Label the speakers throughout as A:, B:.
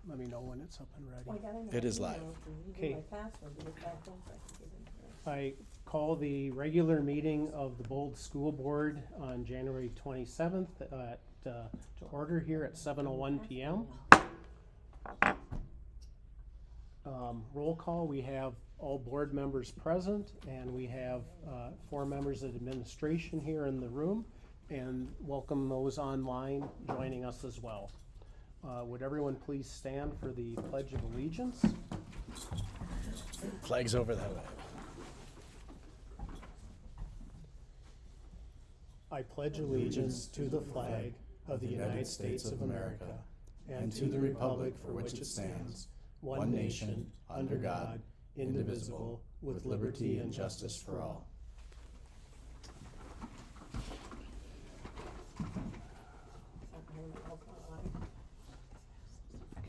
A: let me know when it's up and ready.
B: Well, I got an
C: It is
B: email
C: live.
B: to redo
A: Okay.
B: my password to get back in so I can get in here.
A: I call the regular meeting of the Bold School Board on January 27th to order here at 7:01 p.m. Roll call, we have all board members present, and we have 4 members of administration here in the room, and welcome those online joining us as well. Would everyone please stand for the Pledge of Allegiance?
C: Flags over that way.
A: I pledge allegiance to the flag of the United States of America and to the republic for which it stands, one nation, under God, indivisible, with liberty and justice for all.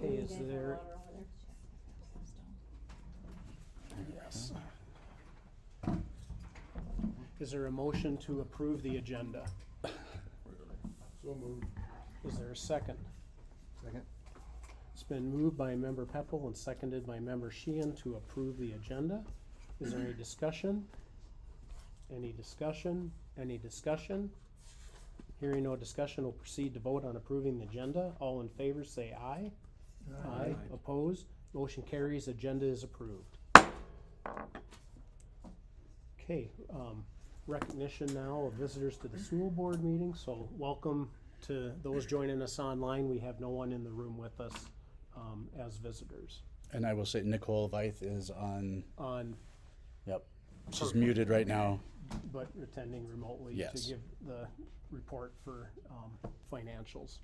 A: Okay, is
B: You guys have
A: there,
B: water over there?
A: yes. Is there a motion to approve the agenda?
D: So moved.
A: Is there a second?
D: Second.
A: It's been moved by Member Peppel and seconded by Member Sheehan to approve the agenda. Is there any discussion? Any discussion? Any discussion? Hearing no discussion, we'll proceed to vote on approving the agenda. All in favor say aye. Aye. Opposed? Motion carries. Agenda is approved. Okay, recognition now of visitors to the school board meeting. So welcome to those joining us online. We have no one in the room with us as visitors.
C: And I will say Nicole Veith is on,
A: Yep,
C: she's
A: Perfect.
C: muted right now.
A: but attending remotely to
C: Yes.
A: give the report for financials.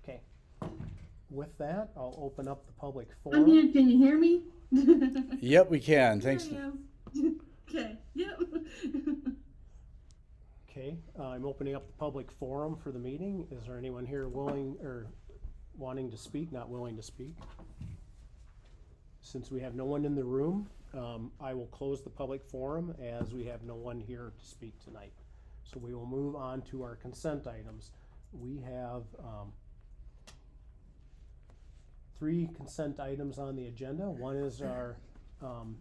A: Okay. With that, I'll open up the public
E: I'm
A: forum.
E: here. Can you hear me?
C: Yep, we can. Thanks.
E: Here I am. Okay. Yep.
A: Okay, I'm opening up the public forum for the meeting. Is there anyone here willing or wanting to speak, not willing to speak? Since we have no one in the room, I will close the public forum as we have no one here to speak tonight. So we will move on to our consent items. We have 3 consent items on the agenda. One is our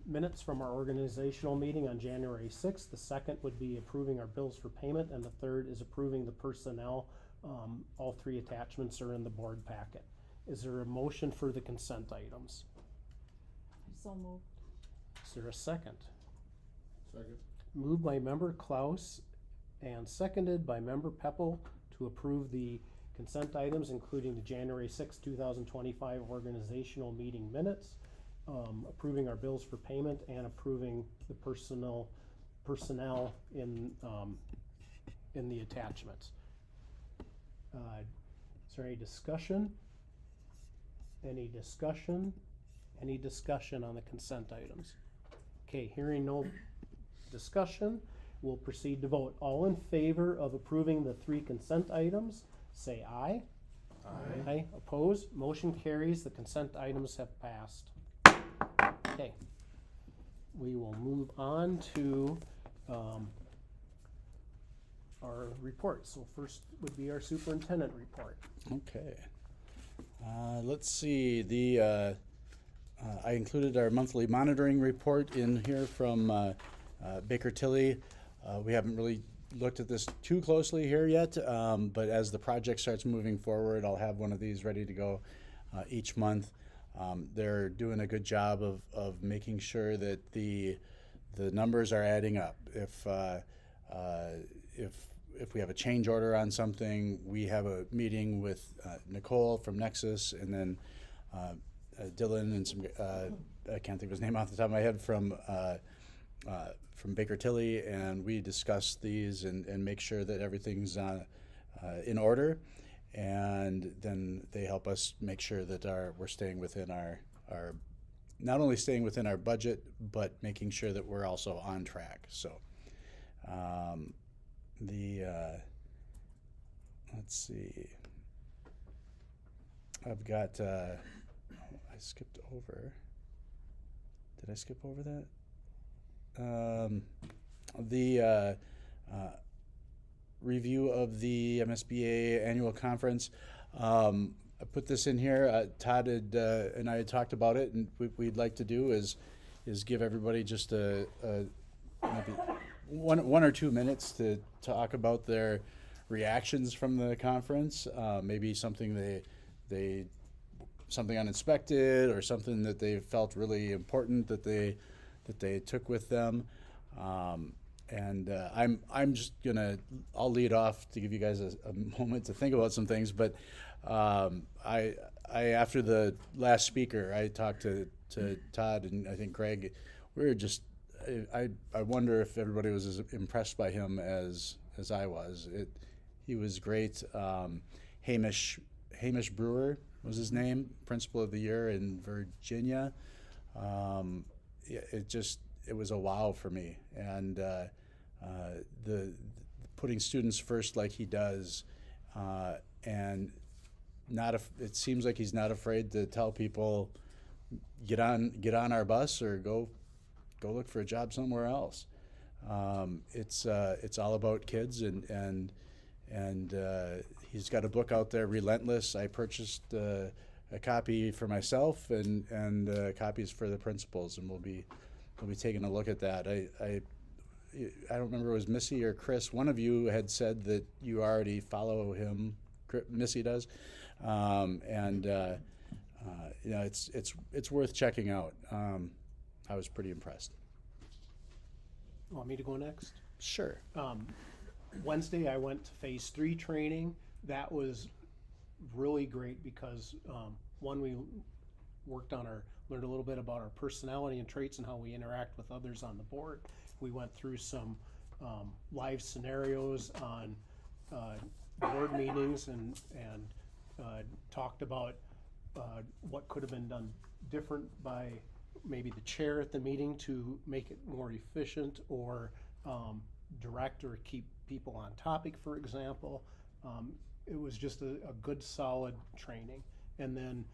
A: minutes from our organizational meeting on January 6th. The second would be approving our bills for payment, and the third is approving the personnel. All 3 attachments are in the board packet. Is there a motion for the consent items?
B: So moved.
A: Is there a second?
D: Second.
A: Moved by member Klaus and seconded by member Peppel to approve the consent items, including the January 6, 2025 organizational meeting minutes, approving our bills for payment, and approving the personnel in the attachments. Is there any discussion? Any discussion? Any discussion on the consent items? Okay, hearing no discussion, we'll proceed to vote. All in favor of approving the 3 consent items, say aye.
D: Aye.
A: Aye. Opposed? Motion carries. The consent items have passed. Okay. We will move on to our reports. So first would be our superintendent report.
C: Okay. Let's see. I included our monthly monitoring report in here from Baker Tilly. We haven't really looked at this too closely here yet, but as the project starts moving forward, I'll have one of these ready to go each month. They're doing a good job of making sure that the numbers are adding up. If we have a change order on something, we have a meeting with Nicole from Nexus, and then Dylan and some I can't think of his name off the top of my head from Baker Tilly, and we discuss these and make sure that everything's in order, and then they help us make sure that we're staying within our not only staying within our budget, but making sure that we're also on track. So let's see, I've got I skipped over. Did I skip over that? The review of the MSBA annual conference. put this in here. Todd had, and I had talked about it, and what we'd like to do is give everybody just a maybe one or 2 minutes to talk about their reactions from the conference. Maybe something they something unexpected, or something that they felt really important that they took with them. I'm just I'll lead off to give you guys a moment to think about some things. But I after the last speaker, I talked to Todd and I think Greg. We were just I wonder if everybody was as impressed by him as I was. He was great. Hamish Brewer was his name, Principal of the Year in Virginia. It was a wow for me, and the putting students first like he does, and it seems like he's not afraid to tell people, get on our bus or go look for a job somewhere else. It's all about kids, and he's got a book out there, Relentless. I purchased a copy for myself and copies for the principals, and we'll be taking a look at that. I don't remember if it was Missy or Chris. One of you had said that you already follow him. Missy does, it's worth checking out. I was pretty impressed.
A: Want me to go next?
C: Sure.
A: Wednesday, I went to phase 3 training. That was really great because one, we learned a little bit about our personality and traits and how we interact with others on the board. We went through some live scenarios on board meetings and talked about what could have been done different by maybe the chair at the meeting to make it more efficient, or direct or keep people on topic, for example. It was just a good, solid training. And then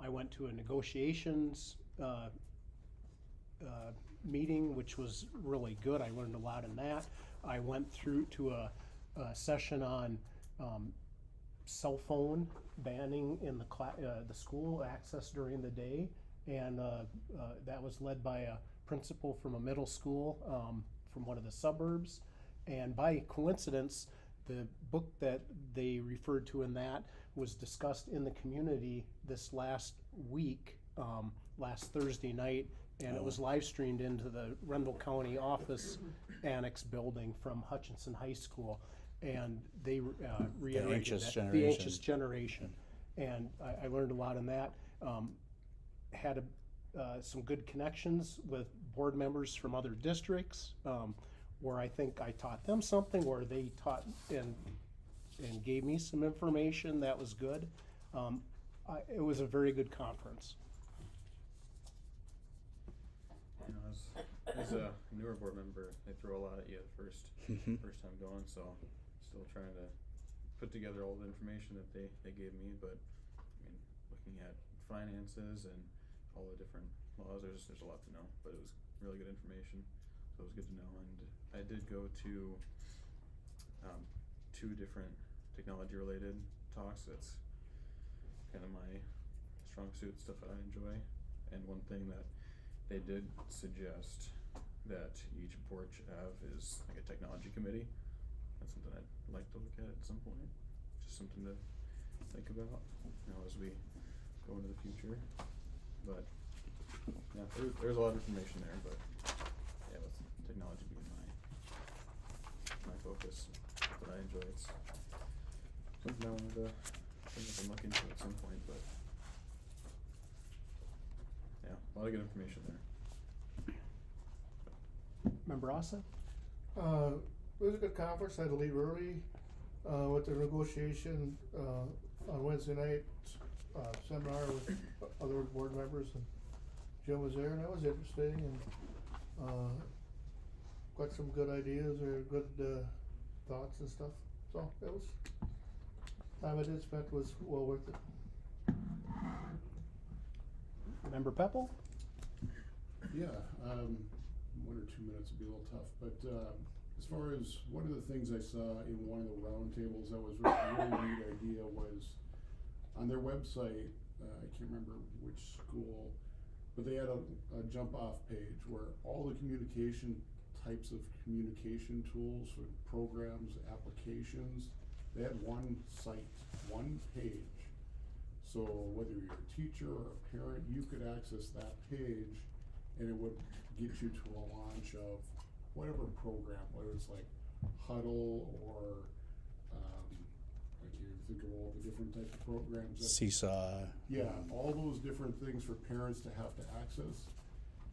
A: I went to a negotiations meeting, which was really good. I learned a lot in that. I went through to a session on cell phone banning in the school access during the day, and that was led by a principal from a middle school from one of the suburbs. And by coincidence, the book that they referred to in that was discussed in the community this last week, last Thursday night, and it was live streamed into the Rendell County office annex building from Hutchinson High School, and they reiterated the Anxious Generation. And I learned a lot in that. Had some good connections with board members from other districts, where I think I taught them something, or they taught and gave me some information that was good. It was a very good conference.
F: You know, as a newer board member, they throw a lot at you at first time going, so still trying to put together all the information that they gave me. But I mean, looking at finances and all the different laws, there's a lot to know, but it was really good information, so it was good to know. And I did go to 2 different technology related talks. That's kind of my strong suit, stuff that I enjoy. And one thing that they did suggest that each board should have is like a technology committee. That's something I'd like to look at some point. Just something to think about, you know, as we go into the future. But yeah, there's a lot of information there, but yeah, with technology being my focus that I enjoy, it's something I wanted to look into at some point. But yeah, a lot of good information there.
A: Member Asa?
D: It was a good conference. I had to leave early with the negotiation on Wednesday night seminar with other board members, and Jim was there, and that was interesting, and got some good ideas or good thoughts and stuff. So it was time I did spent was well worth it.
A: Member Peppel?
G: Yeah, 1 or 2 minutes would be a little tough, but as far as one of the things I saw in one of the roundtables that was really neat idea was on their website, I can't remember which school, but they had a jump off page where all the communication types of communication tools for programs, applications, they had one site, one page. So whether you're a teacher or a parent, you could access that page and it would get you to a launch of whatever program, whether it's like Huddle or, I can't even think of all the different types of programs.
C: Seesaw.
G: Yeah, all those different things for parents to have to access.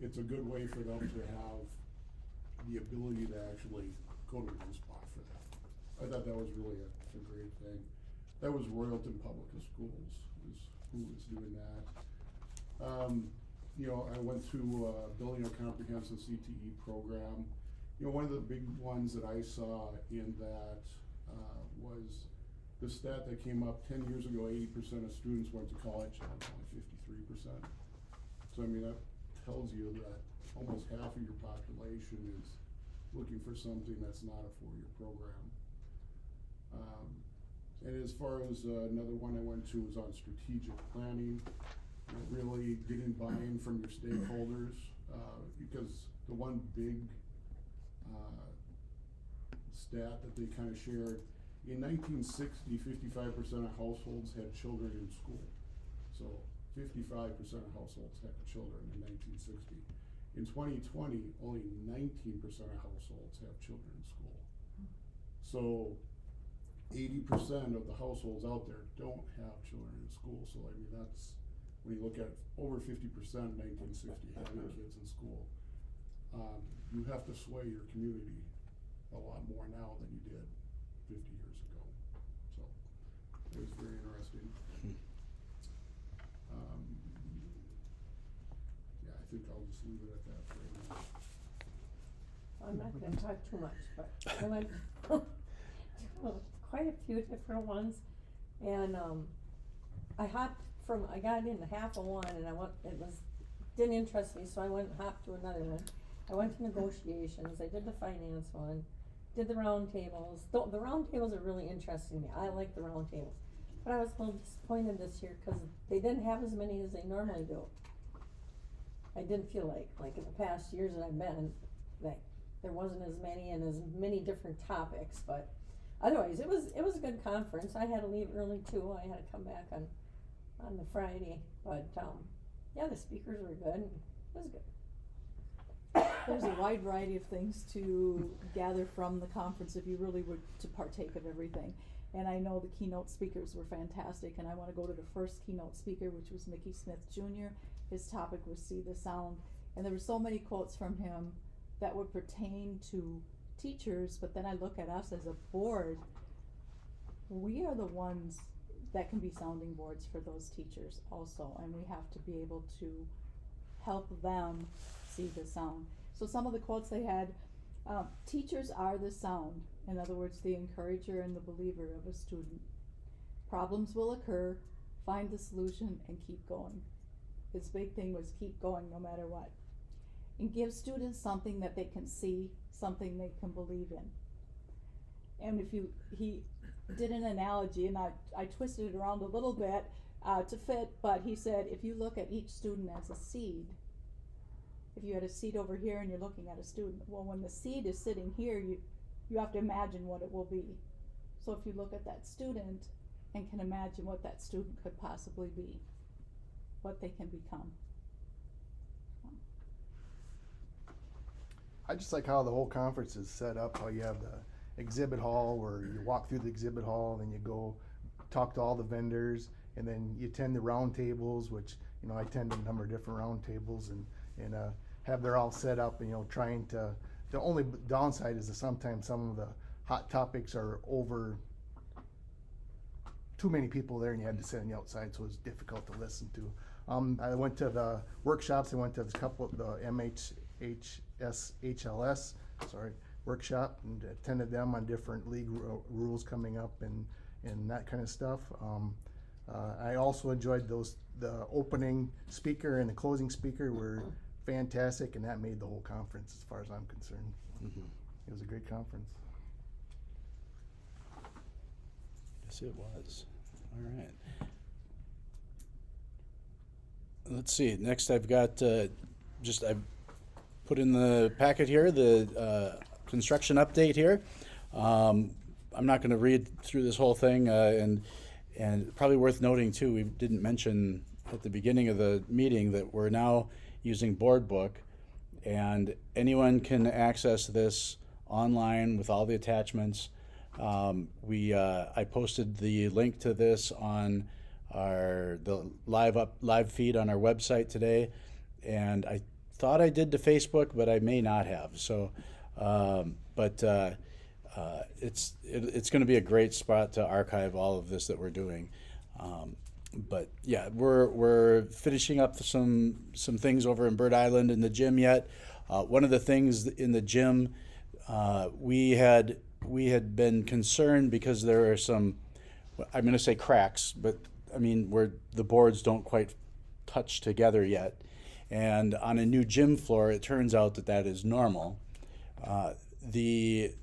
G: It's a good way for them to have the ability to actually go to one spot for that. I thought that was really a great thing. That was Royalton Public Schools is who was doing that. You know, I went through building a comprehensive CTE program. You know, one of the big ones that I saw in that was the stat that came up 10 years ago, 80% of students went to college, now it's only 53%. So I mean, that tells you that almost half of your population is looking for something that's not a four-year program. And as far as another one I went to was on strategic planning, really getting buy-in from your stakeholders, because the one big stat that they kind of shared, in 1960, 55% of households had children in school. So 55% of households had children in 1960. In 2020, only 19% of households have children in school. So 80% of the households out there don't have children in school. So I mean, that's, when you look at over 50% in 1960 having kids in school, you have to sway your community a lot more now than you did 50 years ago. So it was very interesting. Yeah, I think I'll just leave it at that for right now.
B: I'm not gonna talk too much, but I went to quite a few different ones, and, I got in half of one, and didn't interest me, so I went and hopped to another one. I went to negotiations, I did the finance one, did the round tables. The round tables are really interesting to me, I like the round tables. But I was a little disappointed this year, cause they didn't have as many as they normally do. I didn't feel like in the past years that I've been, that there wasn't as many different topics, but otherwise, it was a good conference. I had to leave early too, I had to come back on the Friday, but, yeah, the speakers were good, it was good.
H: There's a wide variety of things to gather from the conference if you really were to partake of everything. And I know the keynote speakers were fantastic, and I wanna go to the first keynote speaker, which was Mickey Smith Jr. His topic was See the Sound, and there were so many quotes from him that would pertain to teachers, but then I look at us as a board, we are the ones that can be sounding boards for those teachers also, and we have to be able to help them see the sound. So some of the quotes they had, teachers are the sound, in other words, the encourager and the believer of a student. Problems will occur, find the solution, and keep going. His big thing was keep going no matter what. And give students something that they can see, something they can believe in. And he did an analogy, and I twisted it around a little bit to fit, but he said, if you look at each student as a seed, if you had a seed over here and you're looking at a student, well, when the seed is sitting here, you have to imagine what it will be. So if you look at that student and can imagine what that student could possibly be, what they can become.
I: I just like how the whole conference is set up, how you have the exhibit hall where you walk through the exhibit hall, and then you go talk to all the vendors, and then you attend the round tables, which, you know, I attend a number of different round tables, and have they're all set up, and, you know, trying to, the only downside is that sometimes some of the hot topics are over too many people there, and you had to sit on the outside, so it was difficult to listen to. I went to the workshops, I went to a couple of the HLS workshop, and attended them on different league rules coming up and that kind of stuff. I also enjoyed the opening speaker and the closing speaker were fantastic, and that made the whole conference as far as I'm concerned.
C: Mm-hmm.
I: It was a great conference.
C: Yes, it was. All right. let's see, next I've got, I've put in the packet here, the construction update here. I'm not gonna read through this whole thing, and probably worth noting too, we didn't mention at the beginning of the meeting that we're now using Board Book, and anyone can access this online with all the attachments. I posted the link to this on the live feed on our website today, and I thought I did to Facebook, but I may not have. So, it's going to be a great spot to archive all of this that we're doing. But yeah, we're finishing up some things over in Bird Island in the gym yet. One of the things in the gym, we had been concerned because there are some, I'm going to say cracks, but I mean where the boards don't quite touch together yet. And on a new gym floor, it turns out that is normal. The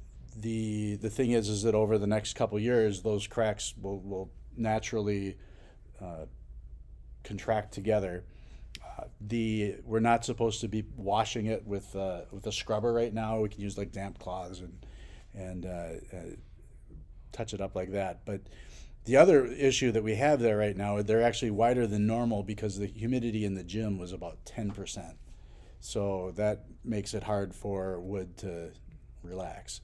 C: thing is that over the next couple years, those cracks will naturally contract together. We're not supposed to be washing it with a scrubber right now. We can use like damp cloths and touch it up like that. But the other issue that we have there right now, they're actually wider than normal because the humidity in the gym was about 10%. So that makes it hard for wood to relax.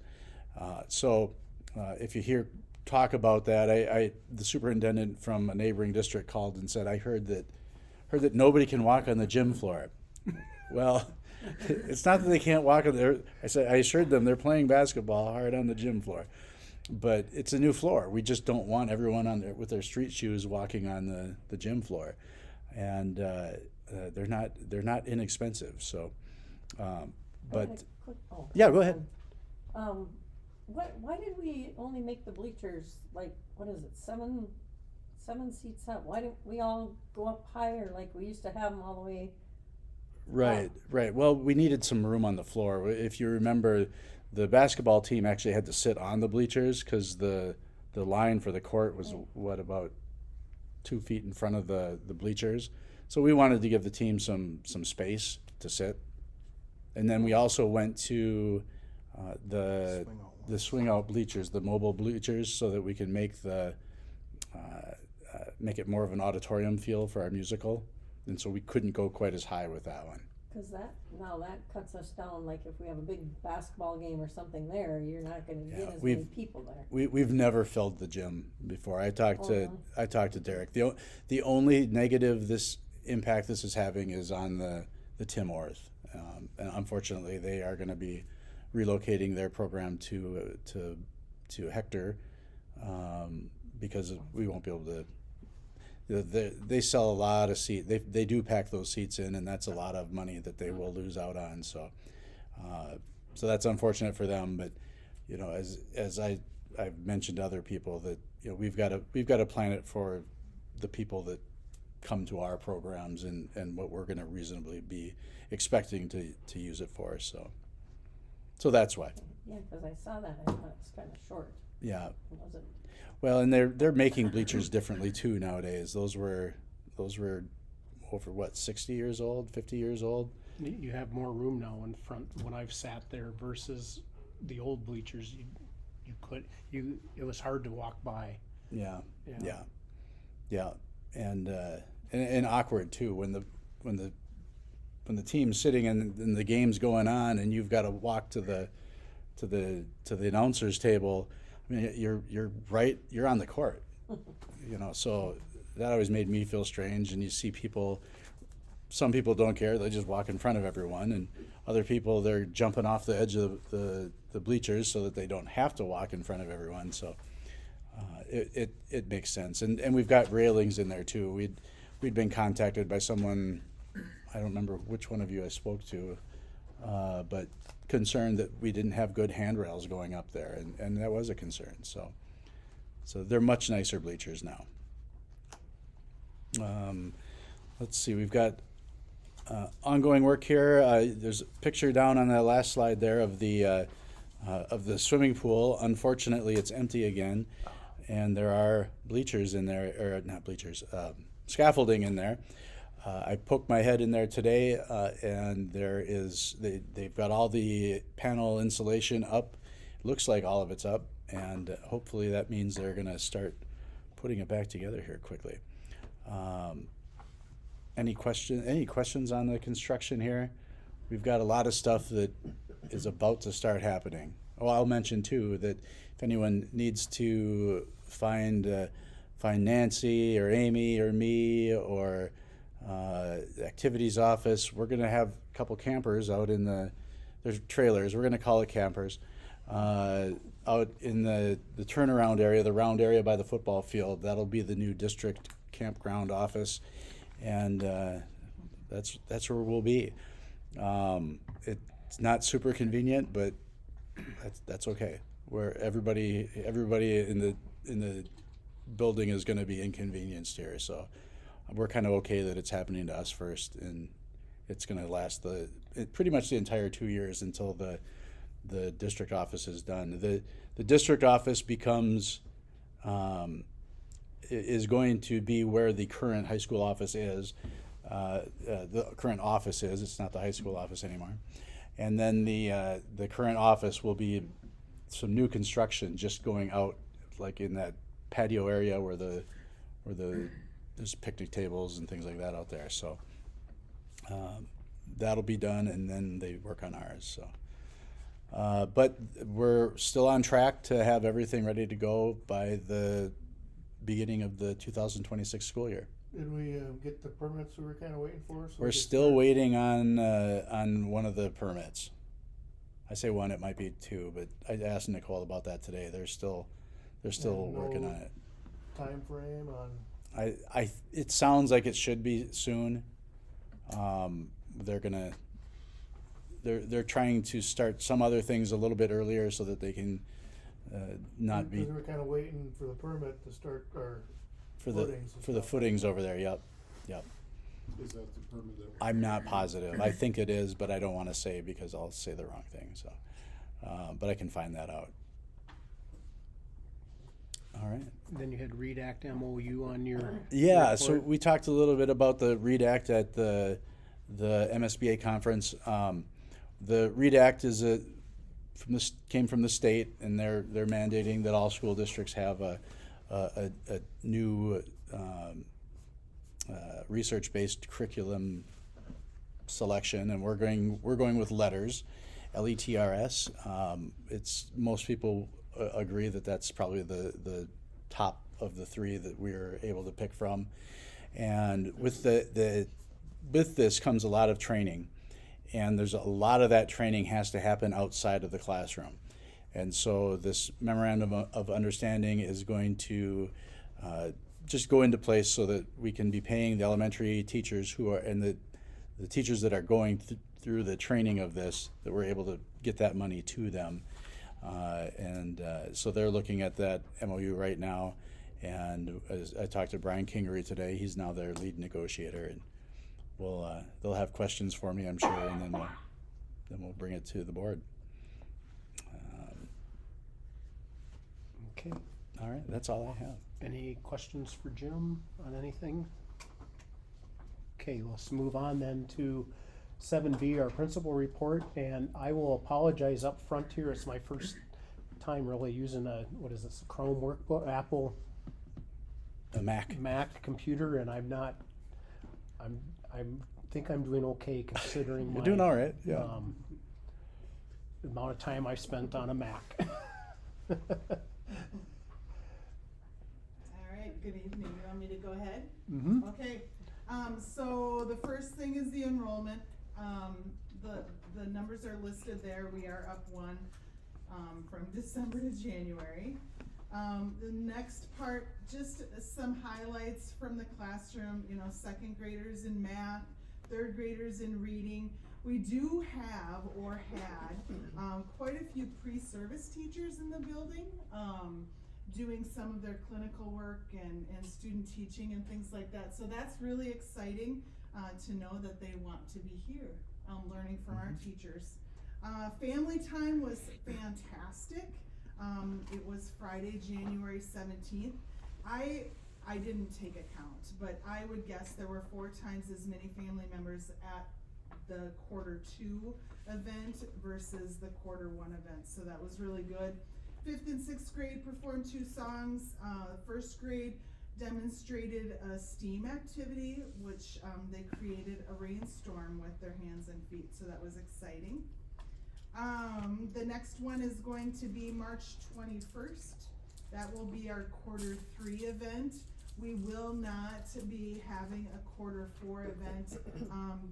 C: If you hear talk about that, the superintendent from a neighboring district called and said, I heard that nobody can walk on the gym floor. Well, it's not that they can't walk on there. I assured them they're playing basketball hard on the gym floor, but it's a new floor. We just don't want everyone on there with their street shoes walking on the gym floor, and they're not inexpensive. So, yeah, go ahead.
B: Why did we only make the bleachers like, what is it, seven seats up? Why didn't we all go up higher like we used to have them all the way?
C: Right. Well, we needed some room on the floor. If you remember, the basketball team actually had to sit on the bleachers because the line for the court was about 2 feet in front of the bleachers. So we wanted to give the team some space to sit. And then we also went to the swing out bleachers, the mobile bleachers, so that we can make make it more of an auditorium feel for our musical. And so we couldn't go quite as high with that one.
B: Because that cuts us down. Like if we have a big basketball game or something there, you're not going to get as many people there.
C: We've never filled the gym before. I talked to Derek. The only negative impact this is having is on the Tim Orth. And unfortunately, they are going to be relocating their program to Hector because we won't be able to. They sell a lot of seats. They do pack those seats in, and that's a lot of money that they will lose out on. So that's unfortunate for them. But as I've mentioned to other people that we've got to plan it for the people that come to our programs and what we're going to reasonably be expecting to use it for. So that's why.
B: Yeah, because I saw that. I thought it's kind of short.
C: Yeah.
B: It wasn't.
C: Well, and they're making bleachers differently too nowadays. Those were over 60 years old, 50 years old.
A: You have more room now in front when I've sat there versus the old bleachers. It was hard to walk by.
C: Yeah. And awkward too when the team's sitting and the game's going on and you've got to walk to the announcer's table. I mean, you're on the court, so that always made me feel strange. And you see some people don't care. They just walk in front of everyone, and other people, they're jumping off the edge of the bleachers so that they don't have to walk in front of everyone. So it makes sense. And we've got railings in there too. We'd been contacted by someone, I don't remember which one of you I spoke to, but concerned that we didn't have good handrails going up there, and that was a concern. So they're much nicer bleachers now. Let's see, we've got ongoing work here. There's a picture down on that last slide there of the swimming pool. Unfortunately, it's empty again, and there are bleachers in there, or not bleachers, scaffolding in there. I poked my head in there today, and they've got all the panel insulation up. Looks like all of it's up, and hopefully that means they're gonna start putting it back together here quickly. Any questions on the construction here? We've got a lot of stuff that is about to start happening. Oh, I'll mention too that if anyone needs to find Nancy or Amy or me or the activities office, we're gonna have a couple campers out in there's trailers, we're gonna call it campers, out in the turnaround area, the round area by the football field. That'll be the new district campground office, and that's where we'll be. It's not super convenient, but that's okay. Where everybody in the building is going to be inconvenienced here, so we're kind of okay that it's happening to us first, and it's going to last pretty much the entire 2 years until the district office is done. The district office is going to be where the current high school office is. The current office is. It's not the high school office anymore. And then the current office will be some new construction just going out, like in that patio area where there's picnic tables and things like that out there. So that'll be done, and then they work on ours. So, but we're still on track to have everything ready to go by the beginning of the 2026 school year.
D: Did we get the permits we were kind of waiting for? So
C: We're
D: we could
C: still
D: start?
C: waiting on one of the permits. I say one, it might be two, but I asked Nicole about that today. They're still
D: And
C: working
D: no
C: on it.
D: Time frame on,
C: It sounds like it should be soon. They're trying to start some other things a little bit earlier so that they can not be
D: because we were kind of waiting for the permit to start our
C: for the
D: footings and
C: for the
D: stuff.
C: footings over there. Yep.
G: Is that the permit that?
C: I'm not positive. I think it is, but I don't want to say because I'll say the wrong thing. So, but I can find that out. All right.
A: Then you had READ Act MOU on your
C: Yeah, so
A: report.
C: we talked a little bit about the READ Act at the MSBA conference. The READ Act is came from the state, and they're mandating that all school districts have a new research-based curriculum selection, and we're going with LETRS, LETRS. It's most people agree that that's probably the top of the three that we're able to pick from, and with with this comes a lot of training, and there's a lot of that training has to happen outside of the classroom, and so this memorandum of understanding is going to just go into place so that we can be paying the elementary teachers who are and the teachers that are going through the training of this, that we're able to get that money to them. So they're looking at that MOU right now, and as I talked to Brian Kingery today, he's now their lead negotiator, and they'll have questions for me, I'm sure, and then we'll bring it to the board.
A: Okay.
C: All right, that's all I have.
A: Any questions for Jim on anything? Okay, let's move on then to 7B, our principal report, and I will apologize up front here. It's my first time really using a Chrome workbook, Apple
C: The Mac.
A: computer, and I think I'm doing okay considering
C: You're doing all right, yeah.
A: The amount of time I spent on a Mac.
E: All right, good evening. You want me to go ahead?
A: Mm-hmm.
E: Okay, so the first thing is the enrollment. The numbers are listed there. We are up one from December to January. The next part, just some highlights from the classroom, second graders in math, third graders in reading. We do have or had quite a few pre-service teachers in the building doing some of their clinical work and student teaching and things like that. So that's really exciting to know that they want to be here learning from our teachers. Family time was fantastic. It was Friday, January 17th. I I didn't take account, but I would guess there were 4 times as many family members at the Q2 event versus the Q1 event, so that was really good. 5th and 6th grade performed 2 songs. 1st grade demonstrated a STEAM activity, which they created a rainstorm with their hands and feet, so that was exciting. The next one is going to be March 21st. That will be our Q3 event. We will not be having a Q4 event,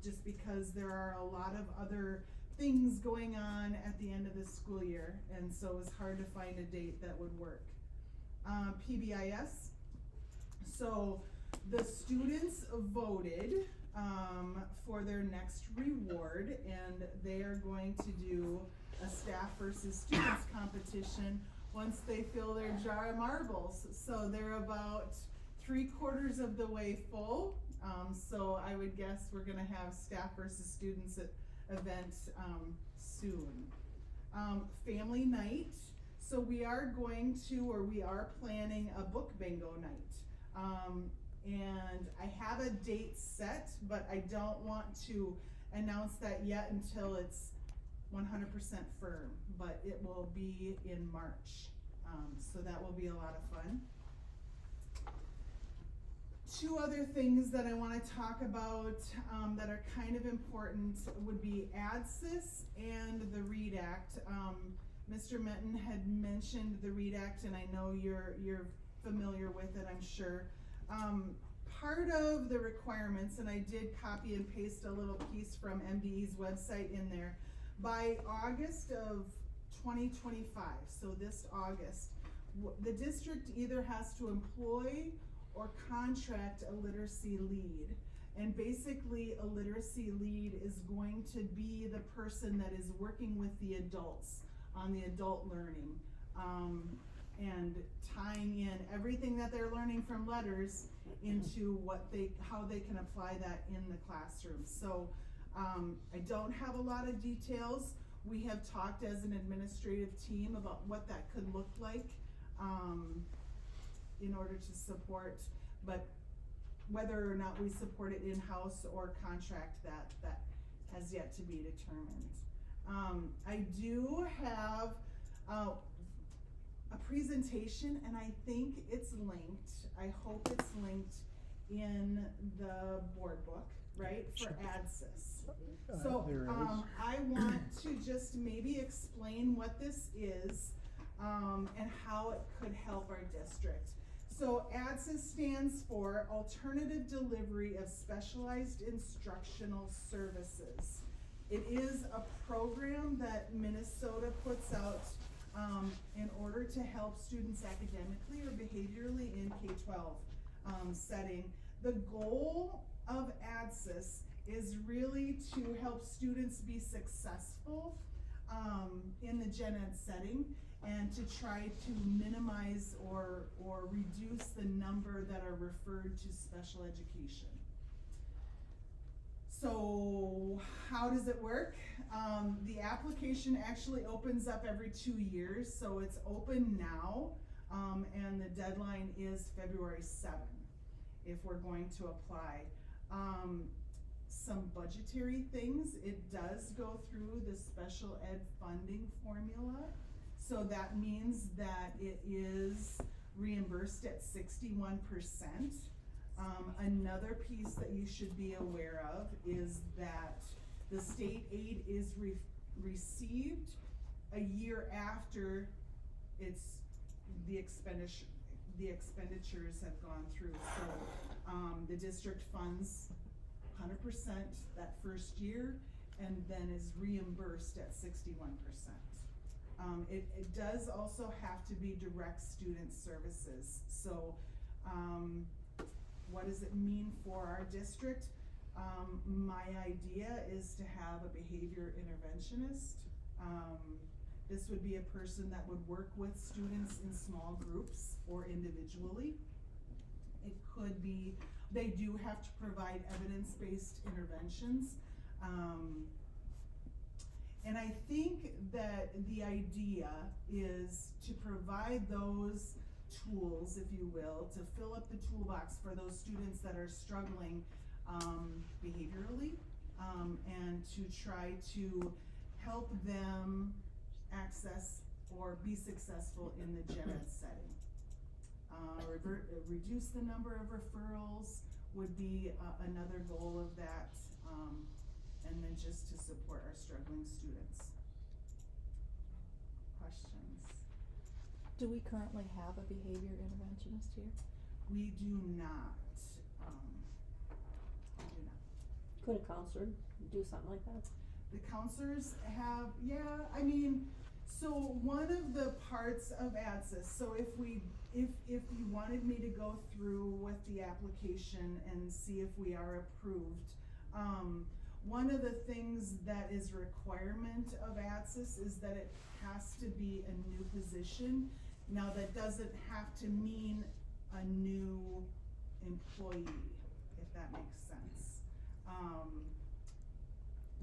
E: just because there are a lot of other things going on at the end of the school year, and so it's hard to find a date that would work. PBIS. So the students voted for their next reward, and they are going to do a staff versus students competition once they fill their jar of marbles. So they're about 3/4 of the way full. So I would guess we're gonna have staff versus students event soon. Family night. So we are planning a book bingo night. And I have a date set, but I don't want to announce that yet until it's 100% firm, but it will be in March. So that will be a lot of fun. 2 other things that I want to talk about that are kind of important would be ADSIS and the READ Act. Mr. Menton had mentioned the READ Act, and I know you're familiar with it, I'm sure. Part of the requirements, and I did copy and paste a little piece from MDE's website in there, by August of 2025, so this August, the district either has to employ or contract a literacy lead. And basically, a literacy lead is going to be the person that is working with the adults on the adult learning, and tying in everything that they're learning from letters into how they can apply that in the classroom. So I don't have a lot of details. We have talked as an administrative team about what that could look like in order to support, but whether or not we support it in-house or contract that has yet to be determined. I do have a presentation, and I think it's linked. I hope it's linked in the board book, right, for ADSIS. So
A: there is.
E: I want to just maybe explain what this is and how it could help our district. So ADSIS stands for Alternative Delivery of Specialized Instructional Services. It is a program that Minnesota puts out in order to help students academically or behaviorally in K-12 setting. The goal of ADSIS is really to help students be successful in the gen ed setting, and to try to minimize or reduce the number that are referred to special education. So how does it work? The application actually opens up every 2 years, so it's open now, and the deadline is February 7th if we're going to apply. Some budgetary things, it does go through the special ed funding formula. So that means that it is reimbursed at 61%. Another piece that you should be aware of is that the state aid is received a year after the expenditures have gone through. So the district funds 100% that first year, and then is reimbursed at 61%. It does also have to be direct student services. So what does it mean for our district? My idea is to have a behavior interventionist. This would be a person that would work with students in small groups or individually. It could be, they do have to provide evidence-based interventions. And I think that the idea is to provide those tools, if you will, to fill up the toolbox for those students that are struggling behaviorally, and to try to help them access or be successful in the gen ed setting. Reduce the number of referrals would be another goal of that, and then just to support our struggling students. Questions?
H: Do we currently have a behavior interventionist here?
E: We do not,
B: Could a counselor do something like that?
E: The counselors have, yeah, I mean, so one of the parts of ADSIS, so if you wanted me to go through with the application and see if we are approved, one of the things that is requirement of ADSIS is that it has to be a new position. Now, that doesn't have to mean a new employee, if that makes sense.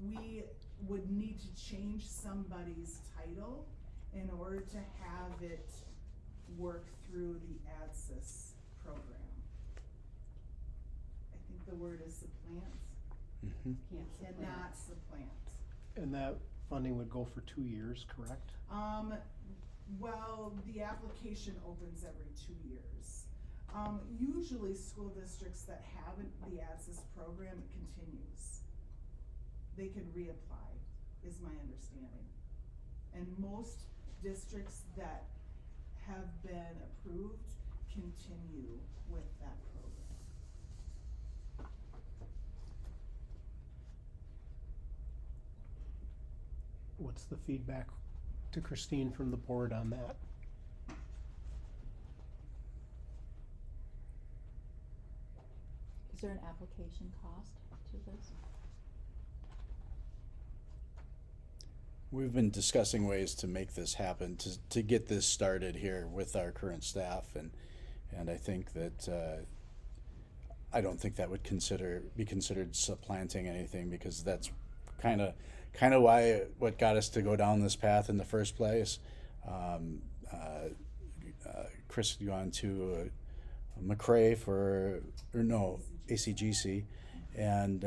E: We would need to change somebody's title in order to have it work through the ADSIS program. I think the word is supplant, and not supplant.
A: And that funding would go for 2 years, correct?
E: Well, the application opens every 2 years. Usually school districts that haven't the ADSIS program, it continues. They could reapply, is my understanding. And most districts that have been approved continue with that program.
A: What's the feedback to Christine from the board on that?
H: Is there an application cost to this?
C: We've been discussing ways to make this happen, to get this started here with our current staff, and I think that I don't think that would be considered supplanting anything, because that's kind of why what got us to go down this path in the first place. Chris had gone to McRae ACGC, and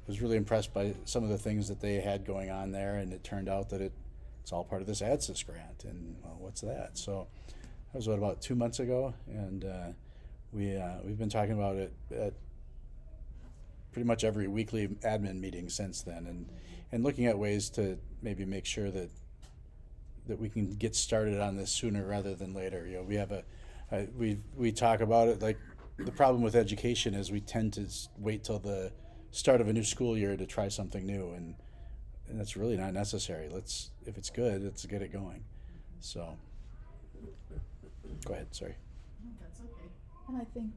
C: was really impressed by some of the things that they had going on there, and it turned out that it's all part of this ADSIS grant, and well, what's that? So that was about 2 months ago, and we've been talking about it at pretty much every weekly admin meeting since then, and looking at ways to maybe make sure that we can get started on this sooner rather than later. You know, we have we talk about it, like, the problem with education is we tend to wait till the start of a new school year to try something new, and that's really not necessary. If it's good, let's get it going. So, go ahead, sorry.
E: No, that's okay.
H: And I think,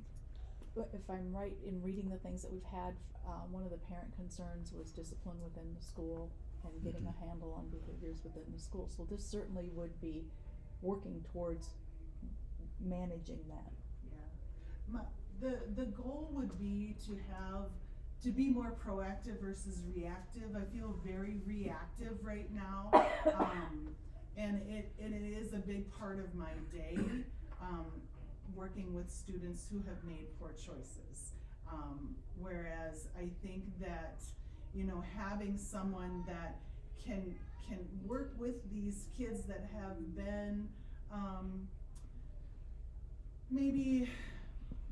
H: if I'm right in reading the things that we've had, one of the parent concerns was discipline within the school and getting a handle on behaviors within the school. So this certainly would be working towards managing that.
E: The goal would be to be more proactive versus reactive. I feel very reactive right now, and it is a big part of my day, working with students who have made poor choices. Whereas I think that, you know, having someone that can work with these kids that have been maybe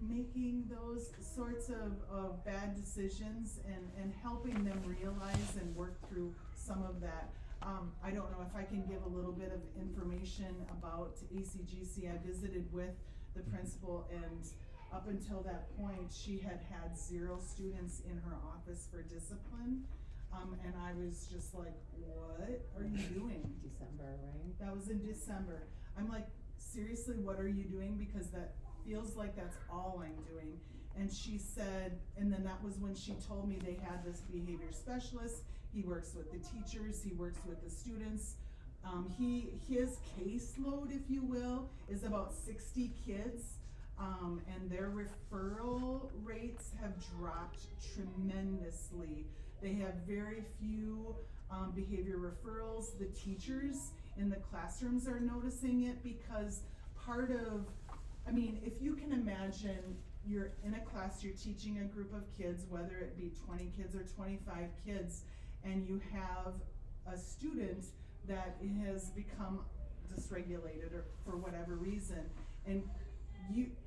E: making those sorts of bad decisions and helping them realize and work through some of that. I don't know if I can give a little bit of information about ACGC. I visited with the principal, and up until that point, she had 0 students in her office for discipline. And I was just like, what are you doing?
B: December, right?
E: That was in December. I'm like, seriously, what are you doing? Because that feels like that's all I'm doing. And she said, and then that was when she told me they had this behavior specialist. He works with the teachers, he works with the students. His caseload, if you will, is about 60 kids. And their referral rates have dropped tremendously. They have very few behavior referrals. The teachers in the classrooms are noticing it, because part of I mean, if you can imagine, you're in a class, you're teaching a group of kids, whether it be 20 kids or 25 kids, and you have a student that has become dysregulated or for whatever reason, and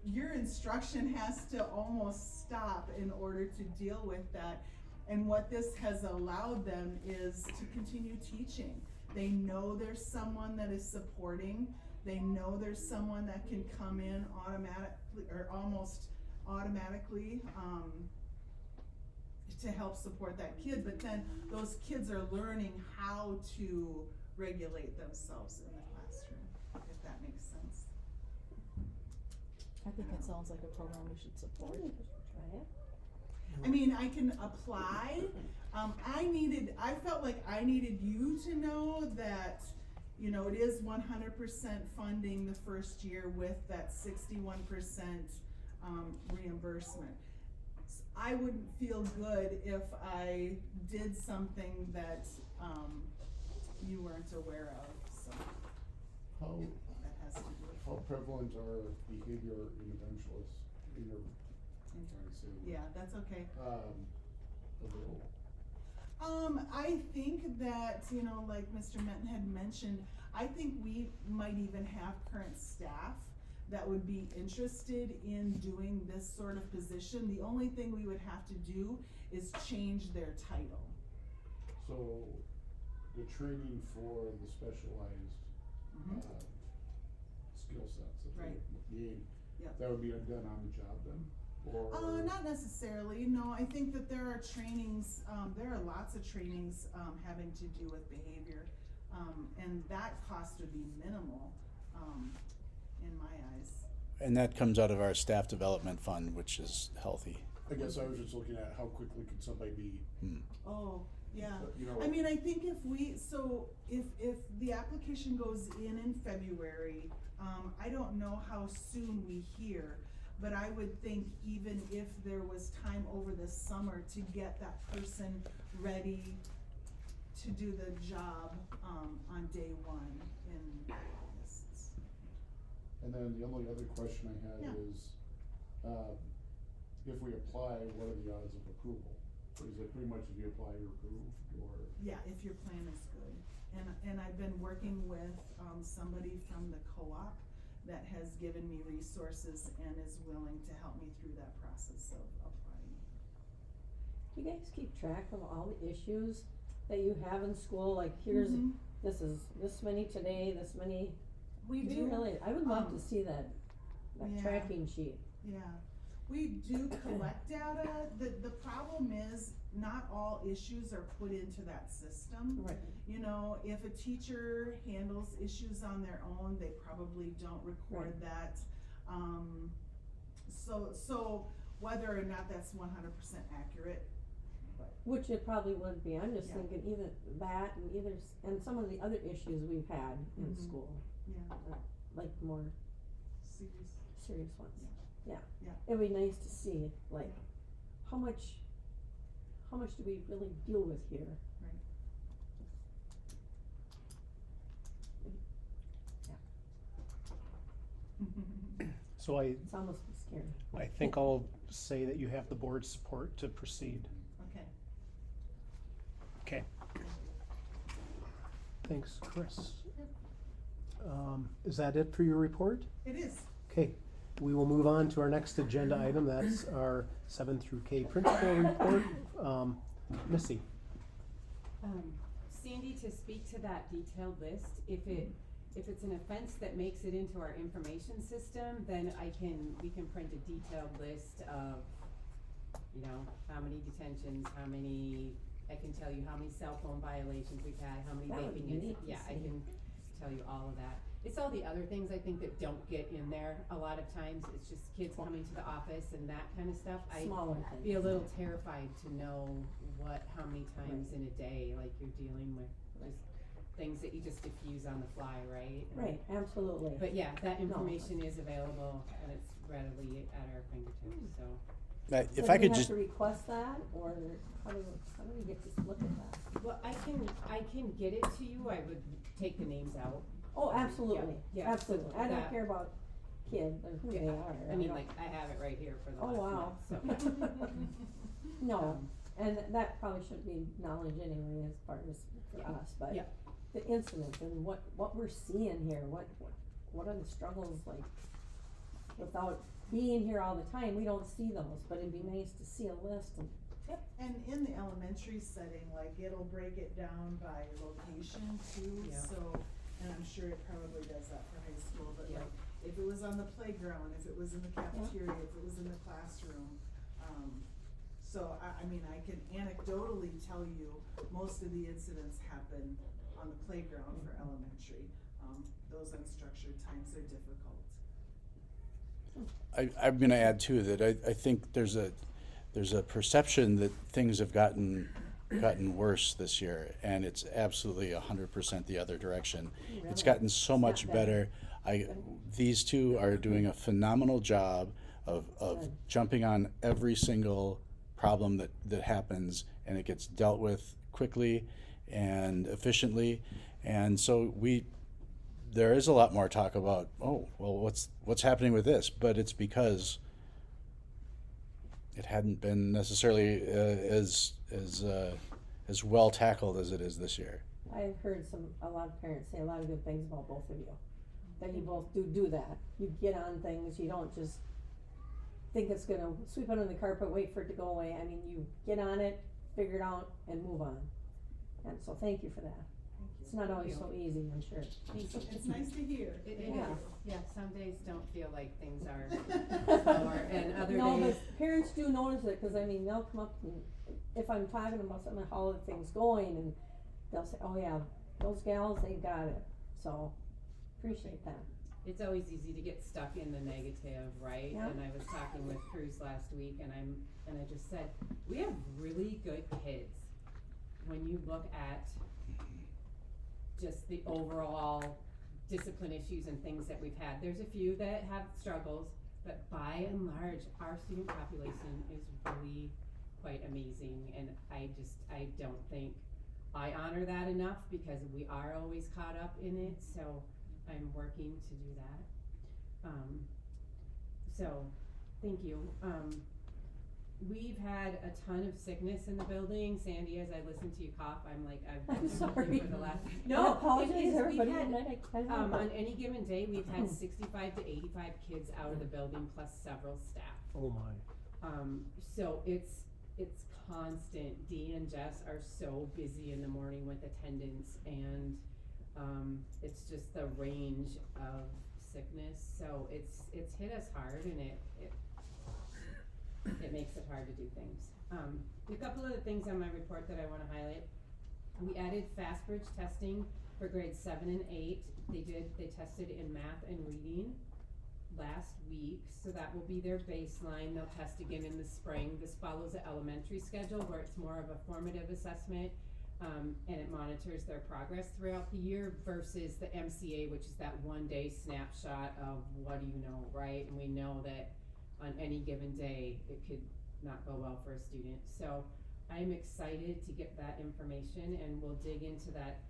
E: your instruction has to almost stop in order to deal with that. And what this has allowed them is to continue teaching. They know there's someone that is supporting. They know there's someone that can come in automatically or almost automatically to help support that kid. But then those kids are learning how to regulate themselves in the classroom, if that makes sense.
H: I think it sounds like a program we should support.
B: Try it.
E: I mean, I can apply. I felt like I needed you to know that, you know, it is 100% funding the first year with that 61% reimbursement. I wouldn't feel good if I did something that you weren't aware of, so
G: How,
E: that has to do with.
G: how prevalent are behavior interventionists, I'm trying to say.
E: Yeah, that's okay.
G: Available?
E: I think that, you know, like Mr. Menton had mentioned, I think we might even have current staff that would be interested in doing this sort of position. The only thing we would have to do is change their title.
G: So, the training for the specialized,
E: Mhm.
G: skill sets that they
E: Right.
G: gain,
E: Yep.
G: that would be done on the job then? Or?
E: Not necessarily, no, I think that there are trainings, there are lots of trainings, having to do with behavior. And that cost would be minimal, in my eyes.
C: And that comes out of our staff development fund, which is healthy.
G: I guess I was just looking at how quickly could somebody be,
E: Oh, yeah.
G: you know.
E: I mean, I think if the application goes in February, I don't know how soon we hear, but I would think even if there was time over the summer to get that person ready to do the job, on day one in this.
G: And then the only other question I
E: Yeah.
G: had is, if we apply, what are the odds of approval? Is it pretty much if you apply, you're approved, or?
E: Yeah, if your plan is good. And I've been working with, somebody from the co-op that has given me resources and is willing to help me through that process of applying.
B: Do you guys keep track of all the issues that you have in school? Like, here's,
E: Mhm.
B: this is this many today, this many.
E: We
B: Do
E: do.
B: you really, I would love to
E: um,
B: see that
E: yeah.
B: tracking sheet.
E: Yeah, we do collect data. The problem is not all issues are put into that system.
B: Right.
E: You know, if a teacher handles issues on their own, they probably don't record
B: Right.
E: that. So whether or not that's 100% accurate,
B: Which it probably would be, I'm just
E: Yeah.
B: thinking either that and some of the other issues we've had in
E: Mhm.
B: school,
E: yeah,
B: like more
E: serious.
B: serious ones. Yeah.
E: Yeah.
B: It'd be nice to see, like, how much do we really deal with here?
E: Right.
A: So
B: It's almost scary.
A: I think I'll say that you have the board's support to proceed.
E: Okay.
A: Okay. Thanks, Chris. Is that it for your report?
E: It is.
A: Okay, we will move on to our next agenda item. That's our 7 through K principal report. Missy.
J: Sandy, to speak to that detailed list, if it's an offense that makes it into our information system, then we can print a detailed list of, you know, how many detentions, I can tell you how many cell phone violations we've had, how many
B: That would be
J: vaping
B: neat
J: incidents.
B: to
J: Yeah, I
B: see.
J: can tell you all of that. It's all the other things I think that don't get in there a lot of times. It's just kids coming to the office and that kind of stuff.
B: Smaller
J: I'd
B: things.
J: be a little terrified to know how many times in a day, like you're dealing with just things that you just diffuse on the fly, right? And-
B: Right, absolutely.
J: But yeah, that
B: No.
J: information is available and it's readily at our fingertips, so.
C: If
B: So
C: I
B: do we
C: could just,
B: have to request that, or how do we get to look at that?
J: Well, I can get it to you. I would take the names out.
B: Oh, absolutely,
J: Yeah,
B: absolutely. I don't
J: that-
B: care about kid or who they are.
J: I mean,
B: don't-
J: like, I have it right here for the
B: Oh, wow.
J: last month, so.
B: No,
J: Um,
B: and that probably should be knowledge anyway as far as for
J: Yeah.
B: us, but
J: Yeah.
B: the incidents and what we're seeing here, what are the struggles like? Without being here all the time, we don't see those, but it'd be nice to see a list and,
E: And in the elementary setting, like, it'll break it down by location too,
J: Yeah.
E: so, and I'm sure it probably does that for high school, but
J: Yeah.
E: like, if it was on the playground, if it was in the cafeteria, if it was in the classroom, so I mean, I can anecdotally tell you, most of the incidents happen on the playground for elementary. Those unstructured times are difficult.
C: I'm gonna add too, that I think there's a perception that things have gotten worse this year, and it's absolutely 100% the other direction. It's
B: Really?
C: gotten so
B: It's
C: much
B: not
C: better. These two are doing a phenomenal job of
B: Good.
C: jumping on every single problem that happens, and it gets dealt with quickly and efficiently. And so there is a lot more talk about, oh, well, what's happening with this? But it's because it hadn't been necessarily as well tackled as it is this year.
B: I've heard a lot of parents say a lot of good things about both of you. That you both do that. You get on things, you don't just think it's gonna sweep under the carpet, wait for it to go away. I mean, you get on it, figure it out, and move on. And so thank you for that.
E: Thank you.
B: It's not always so easy, I'm sure.
E: It's nice to hear.
J: It
E: Thank
J: is,
B: Yeah.
J: yeah, some days don't feel like things are slower, and other
B: No,
J: days,
B: but parents do notice it, cause I mean, they'll come up and, if I'm talking about something, how the thing's going, and they'll say, oh yeah, those gals, they got it, so, appreciate that.
J: it's always easy to get stuck in the negative, right?
B: Yeah.
J: And I was talking with Cruz last week, and I just said, we have really good kids. When you look at just the overall discipline issues and things that we've had, there's a few that have struggles, but by and large, our student population is really quite amazing, and I don't think I honor that enough, because we are always caught up in it, so I'm working to do that. So, thank you. We've had a ton of sickness in the building. Sandy, as I listen to you cough, I'm like, I've
B: I'm
J: been with you
B: sorry.
J: for the last.
B: I apologize,
J: it is,
B: everybody,
J: we've had,
B: tonight, I don't know.
J: on any given day, we've had 65 to 85 kids out of the building, plus several staff.
A: Oh my.
J: So it's constant. Dee and Jess are so busy in the morning with attendance, and it's just the range of sickness. So it's hit us hard, and it makes it hard to do things. A couple of the things on my report that I wanna highlight. We added fast bridge testing for grades 7 and 8. They tested in math and reading last week, so that will be their baseline. They'll test again in the spring. This follows the elementary schedule where it's more of a formative assessment, and it monitors their progress throughout the year, versus the MCA, which is that 1-day snapshot of what do you know, right? And we know that on any given day, it could not go well for a student. So I'm excited to get that information, and we'll dig into that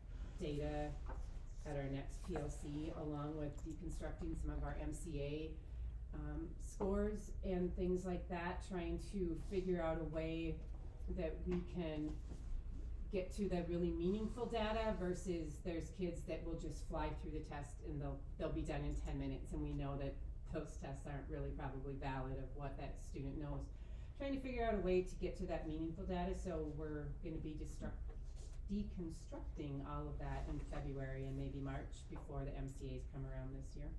J: data at our next PLC, along with deconstructing some of our MCA scores and things like that, trying to figure out a way that we can get to the really meaningful data, versus there's kids that will just fly through the test and they'll be done in 10 minutes, and we know that those tests aren't really probably valid of what that student knows. Trying to figure out a way to get to that meaningful data, so we're gonna be deconstructing all of that in February and maybe March before the MCAs come around this year.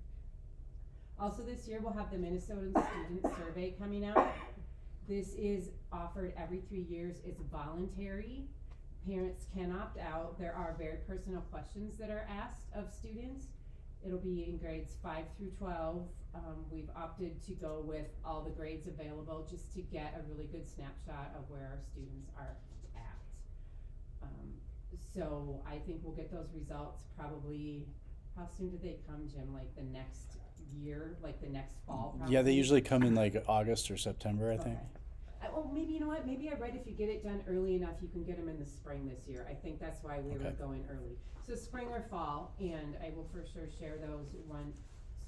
J: Also this year, we'll have the Minnesota Student Survey coming out. This is offered every 3 years. It's voluntary. Parents can opt out. There are very personal questions that are asked of students. It'll be in grades 5 through 12. We've opted to go with all the grades available, just to get a really good snapshot of where our students are at. So I think we'll get those results probably, how soon do they come, Jim? Like the next year, like the next fall probably?
C: Yeah, they usually come in like August or September, I think.
J: Okay. Well, maybe, you know what, maybe I read if you get it done early enough, you can get them in the spring this year. I think that's why we were
C: Okay.
J: going early. So spring or fall, and I will for sure share those once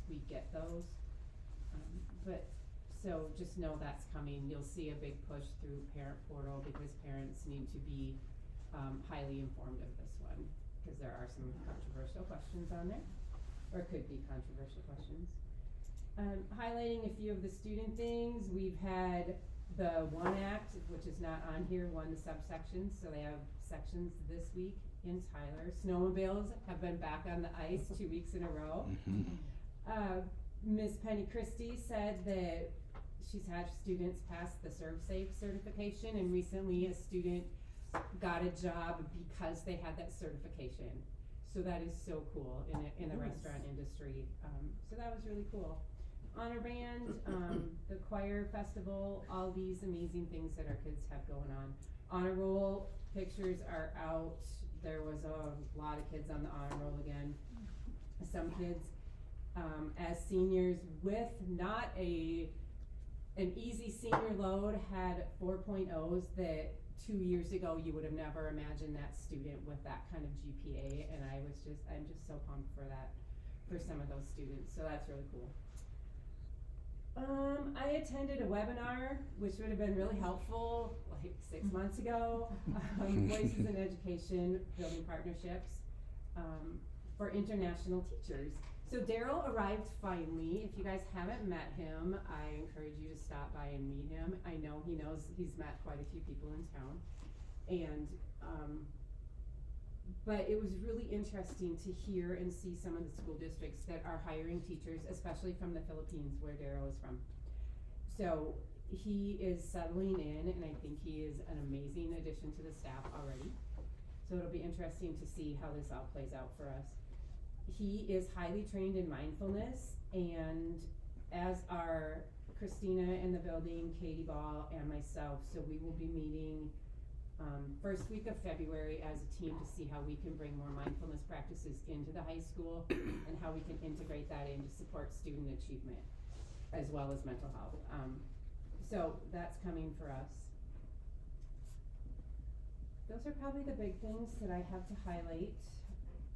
J: we get those. But, so just know that's coming. You'll see a big push through Parent Portal because parents need to be highly informed of this one, because there are some controversial questions on there, or could be controversial questions. Highlighting a few of the student things, we've had the One Act, which is not on here, one subsections, so they have sections this week in Tyler. Snowmobiles have been back on the ice 2 weeks in a row. Ms. Penny Christie said that she's had students pass the ServSafe certification, and recently a student got a job because they had that certification. So that is so cool in the restaurant industry. So that was really cool. Honor Band, the choir festival, all these amazing things that our kids have going on. Honor Roll pictures are out. There was a lot of kids on the honor roll again. Some kids, as seniors with not an easy senior load, had 4.0s that 2 years ago you would have never imagined that student with that kind of GPA, and I'm just so pumped for that, for some of those students, so that's really cool. I attended a webinar, which would have been really helpful like 6 months ago, Voices in Education, Building Partnerships, for international teachers. So Daryl arrived finally. If you guys haven't met him, I encourage you to stop by and meet him. I know he's met quite a few people in town. And, but it was really interesting to hear and see some of the school districts that are hiring teachers, especially from the Philippines, where Daryl is from. So he is settling in, and I think he is an amazing addition to the staff already. So it'll be interesting to see how this all plays out for us. He is highly trained in mindfulness, and as are Christina in the building, Katie Ball, and myself. So we will be meeting first week of February as a team to see how we can bring more mindfulness practices into the high school and how we can integrate that in to support student achievement as well as mental health. So that's coming for us. Those are probably the big things that I have to highlight.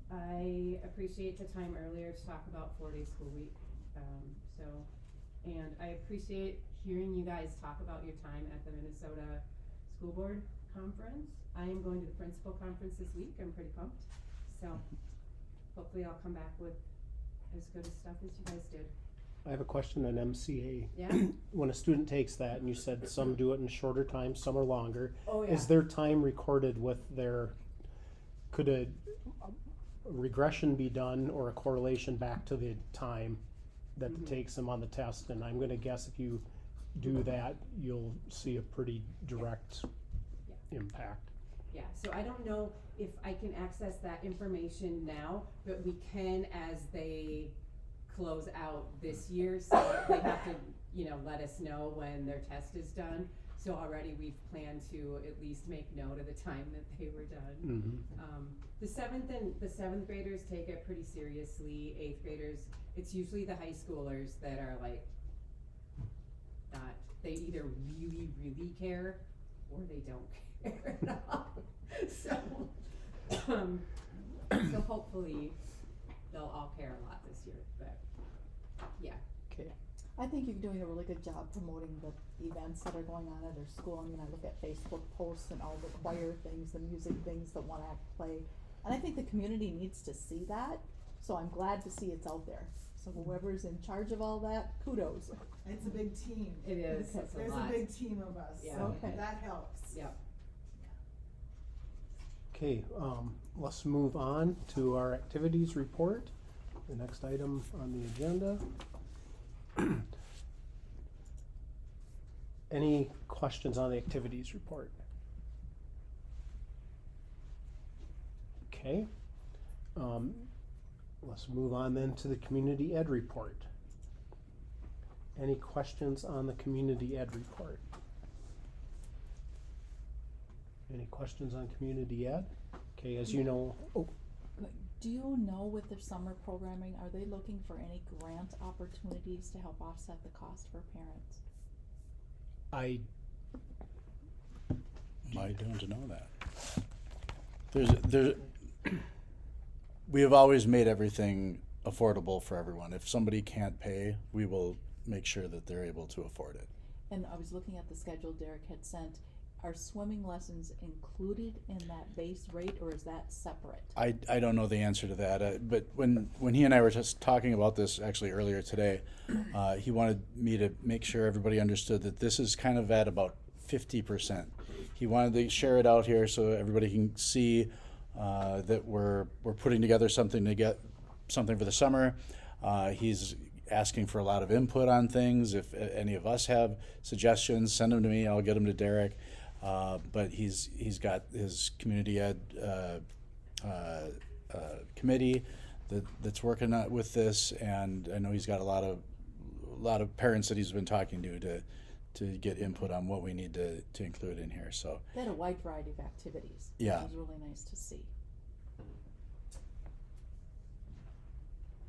J: I appreciate the time earlier to talk about 4-day school week. And I appreciate hearing you guys talk about your time at the Minnesota School Board Conference. I am going to the principal conference this week. I'm pretty pumped. So hopefully I'll come back with as good a stuff as you guys did.
A: I have a question on MCA.
J: Yeah?
A: When a student takes that, and you said some do it in shorter time, some are longer,
J: Oh, yeah.
A: is their time recorded with could a regression be done or a correlation back to the time that it takes them on the test? And I'm gonna guess if you do that, you'll see a pretty direct impact.
J: Yeah, so I don't know if I can access that information now, but we can as they close out this year, so they have to, let us know when their test is done. So already we've planned to at least make note of the time that they were done. The seventh graders take it pretty seriously. 8th graders, it's usually the high schoolers that are like, they either really, really care or they don't care at all. So hopefully they'll all care a lot this year, but yeah.
A: Okay.
H: I think you're doing a really good job promoting the events that are going on at our school. I mean, I look at Facebook posts and all the choir things, the music things, the one act play. And I think the community needs to see that, so I'm glad to see it's out there. So whoever's in charge of all that, kudos.
E: It's a big team.
J: It is,
H: Okay.
J: it's a
E: There's
J: lot.
E: a big team of us,
J: Yeah.
E: so
H: Okay.
E: that helps.
J: Yep.
A: Okay, let's move on to our activities report, the next item on the agenda. Any questions on the activities report? Okay, let's move on then to the community ed report. Any questions on the community ed report? Any questions on community ed? Okay, as you know,
H: Do you know with their summer programming, are they looking for any grant opportunities to help offset the cost for parents?
C: I don't know that. We have always made everything affordable for everyone. If somebody can't pay, we will make sure that they're able to afford it.
H: And I was looking at the schedule Derek had sent. Are swimming lessons included in that base rate, or is that separate?
C: I don't know the answer to that, but when he and I were just talking about this actually earlier today, he wanted me to make sure everybody understood that this is kind of at about 50%. He wanted to share it out here so everybody can see that we're putting together something to get something for the summer. He's asking for a lot of input on things. If any of us have suggestions, send them to me. I'll get them to Derek. But he's got his community ed committee that's working with this, and I know he's got a lot of parents that he's been talking to get input on what we need to include in here. So
H: They had a wide variety of activities,
C: Yeah.
H: which was really nice to see.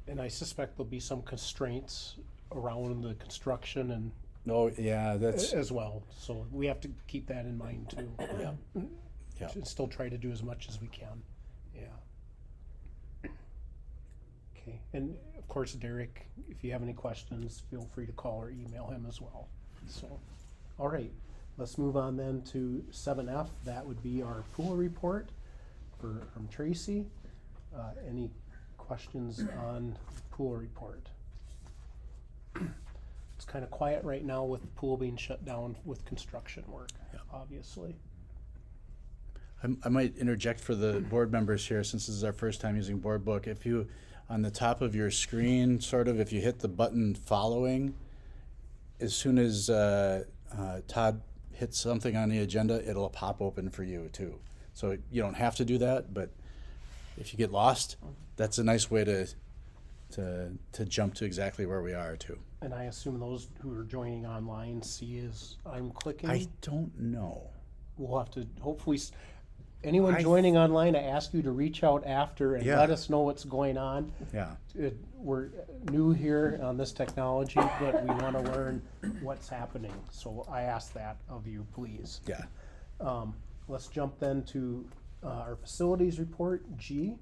A: And I suspect there'll be some constraints around the construction and
C: no, yeah, that's
A: as well, so we have to keep that in mind too.
C: yeah. Yeah.
A: Should still try to do as much as we can, yeah. Okay, and of course, Derek, if you have any questions, feel free to call or email him as well, so. All right, let's move on then to 7F, that would be our pool report from Tracy. Any questions on the pool report? It's kind of quiet right now with the pool being shut down with construction work,
C: Yeah.
A: obviously.
C: I might interject for the board members here, since this is our first time using Board Book. If you, on the top of your screen, sort of, if you hit the button following, as soon as Todd hits something on the agenda, it'll pop open for you too. So you don't have to do that, but if you get lost, that's a nice way to jump to exactly where we are too.
A: And I assume those who are joining online see as I'm clicking.
C: I don't know.
A: We'll have to, hopefully, anyone
C: I-
A: joining online, I ask you to reach out after and
C: Yeah.
A: let us know what's going on.
C: Yeah.
A: We're new here on this technology, but we want to learn what's happening. So I ask that of you, please.
C: Yeah.
A: Let's jump then to our facilities report, G.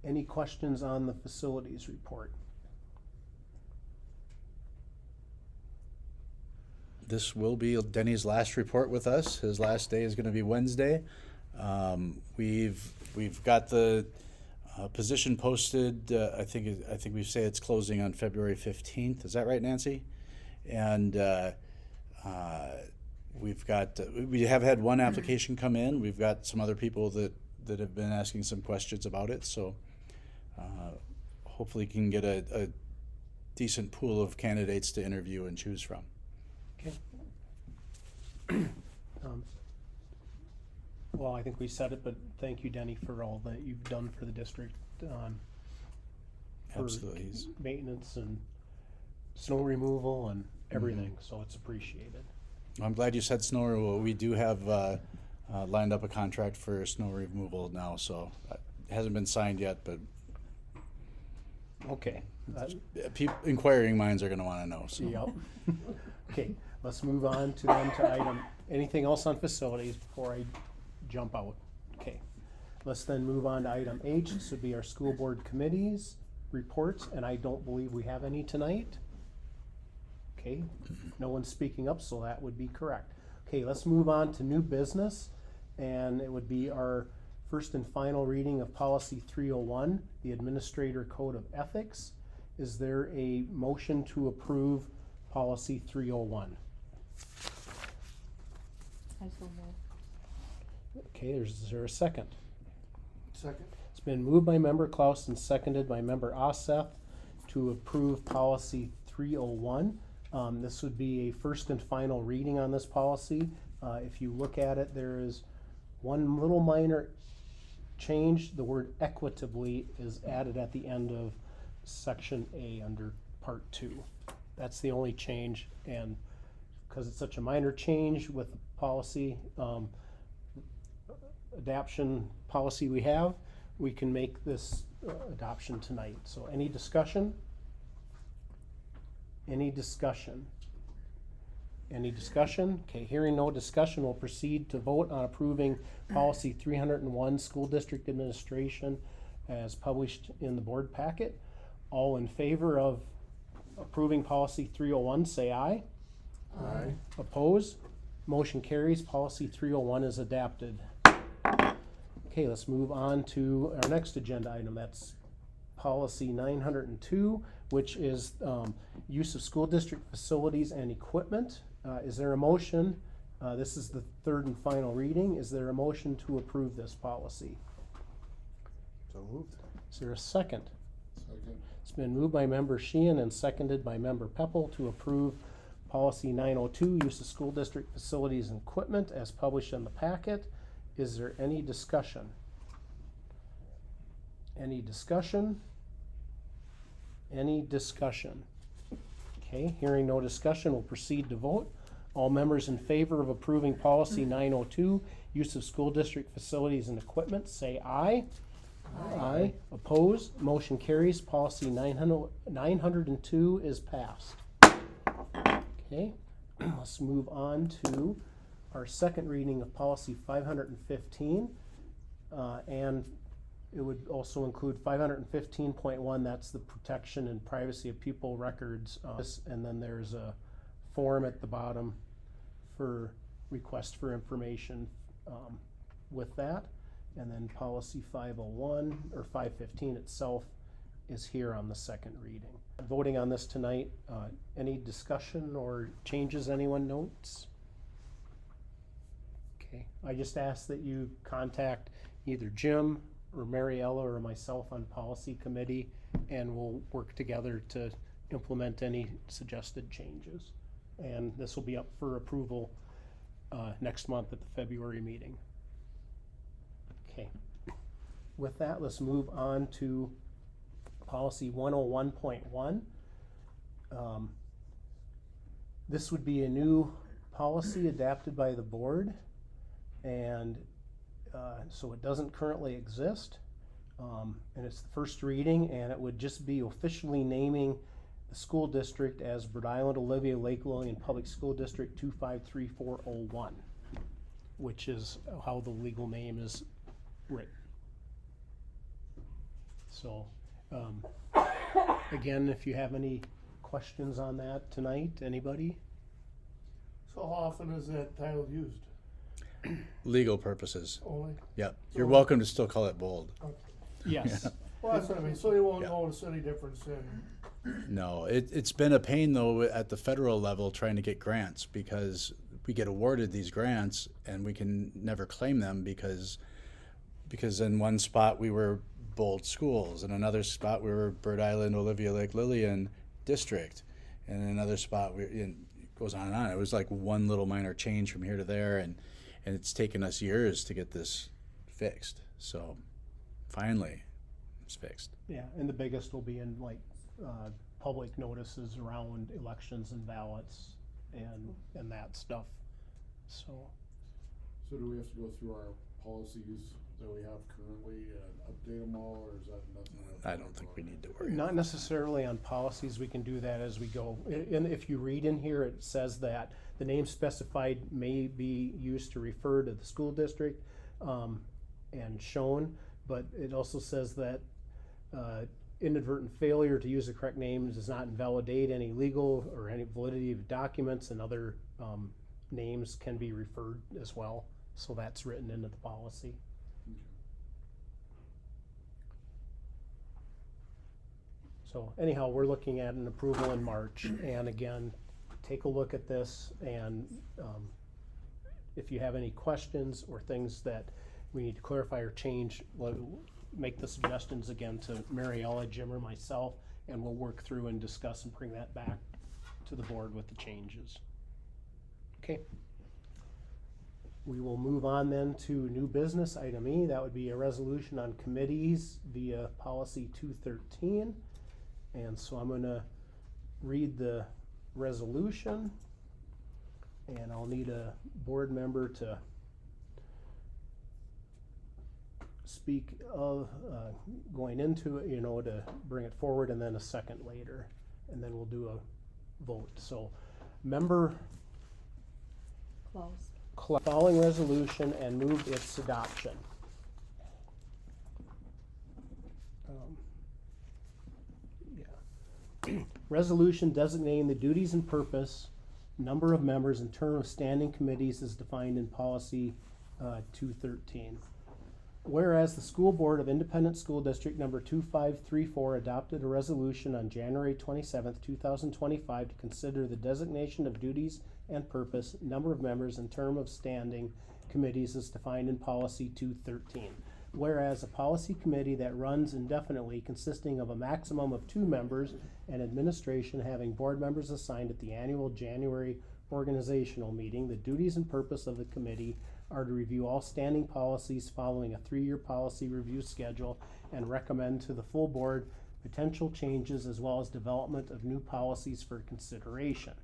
A: Any questions on the facilities report?
C: This will be Denny's last report with us. His last day is going to be Wednesday. We've got the position posted. I think we say it's closing on February 15th. Is that right, Nancy? And we have had one application come in. We've got some other people that have been asking some questions about it. So hopefully can get a decent pool of candidates to interview and choose from.
A: Okay. Well, I think we said it, but thank you, Denny, for all that you've done for the district for
C: Absolutely.
A: maintenance and snow removal and everything, so it's appreciated.
C: I'm glad you said snow removal. We do have lined up a contract for snow removal now, so it hasn't been signed yet, but
A: Okay.
C: inquiring minds are going to want to know. So.
A: Yep. Okay, let's move on to item, anything else on facilities before I jump out? Okay, let's then move on to item H. This would be our school board committees reports, and I don't believe we have any tonight. Okay, no one's speaking up, so that would be correct. Okay, let's move on to new business, and it would be our first and final reading of policy 301, the Administrator Code of Ethics. Is there a motion to approve policy 301?
H: I so move.
A: Okay, is there a second?
D: Second.
A: It's been moved by member Klaus and seconded by member Asseth to approve policy 301. This would be a first and final reading on this policy. If you look at it, there is one little minor change. The word equitably is added at the end of section A under part 2. That's the only change, and because it's such a minor change with the policy adoption policy we have, we can make this adoption tonight. So any discussion? Any discussion? Any discussion? Okay, hearing no discussion, we'll proceed to vote on approving policy 301, school district administration, as published in the board packet. All in favor of approving policy 301, say aye.
I: Aye.
A: Oppose? Motion carries. Policy 301 is adapted. Okay, let's move on to our next agenda item. That's policy 902, which is use of school district facilities and equipment. Is there a motion? This is the third and final reading. Is there a motion to approve this policy?
I: So moved.
A: Is there a second?
G: Second.
A: It's been moved by member Sheehan and seconded by member Peppel to approve policy 902, use of school district facilities and equipment as published in the packet. Is there any discussion? Any discussion? Any discussion? Okay, hearing no discussion, we'll proceed to vote. All members in favor of approving policy 902, use of school district facilities and equipment, say aye. Aye. Opposed? Motion carries. Policy 902 is passed. Okay, let's move on to our second reading of policy 515. And it would also include 515.1, that's the protection and privacy of pupil records. And then there's a form at the bottom for request for information with that. And then policy 501 or 515 itself is here on the second reading. Voting on this tonight, any discussion or changes anyone notes? Okay, I just ask that you contact either Jim or Mariella or myself on policy committee, and we'll work together to implement any suggested changes. And this will be up for approval next month at the February meeting. Okay, with that, let's move on to policy 101.1. This would be a new policy adapted by the board, and so it doesn't currently exist. And it's the first reading, and it would just be officially naming the school district as Bird Island Olivia Lake Lillian Public School District 253401, which is how the legal name is written. So, again, if you have any questions on that tonight, anybody?
D: So how often is that title used?
C: Legal purposes.
D: Only?
C: Yep. You're
D: So-
C: welcome to still call it bold.
A: Yes.
D: Well, that's what I mean, so you won't
C: Yeah.
D: notice any difference in,
C: No, it's been a pain though at the federal level trying to get grants, because we get awarded these grants and we can never claim them because in one spot we were Bold Schools, in another spot we were Bird Island Olivia Lake Lillian District, and in another spot it goes on and on. It was like one little minor change from here to there, and it's taken us years to get this fixed. So finally it's fixed.
A: Yeah, and the biggest will be in like public notices around elections and ballots and that stuff. So
G: So do we have to go through our policies that we have currently and update them all, or is that nothing?
C: I don't think we need to worry.
A: not necessarily on policies, we can do that as we go. And if you read in here, it says that the name specified may be used to refer to the school district and shown, but it also says that inadvertent failure to use the correct name does not invalidate any legal or any validity of documents, and other names can be referred as well. So that's written into the policy. So anyhow, we're looking at an approval in March, and again, take a look at this, and if you have any questions or things that we need to clarify or change, make the suggestions again to Mariella, Jim, or myself, and we'll work through and discuss and bring that back to the board with the changes. Okay. We will move on then to new business, item E. That would be a resolution on committees via policy 213. And so I'm gonna read the resolution, and I'll need a board member to speak of going into it, to bring it forward, and then a second later, and then we'll do a vote. So, member
H: Closed.
A: following resolution and move its adoption. Yeah. Resolution designating the duties and purpose, number of members, and term of standing committees is defined in policy 213. Whereas the School Board of Independent School District number 2534 adopted a resolution on January 27th, 2025 to consider the designation of duties and purpose, number of members, and term of standing committees is defined in policy 213. Whereas a policy committee that runs indefinitely consisting of a maximum of 2 members and administration having board members assigned at the annual January organizational meeting, the duties and purpose of the committee are to review all standing policies following a 3-year policy review schedule and recommend to the full board potential changes as well as development of new policies for consideration.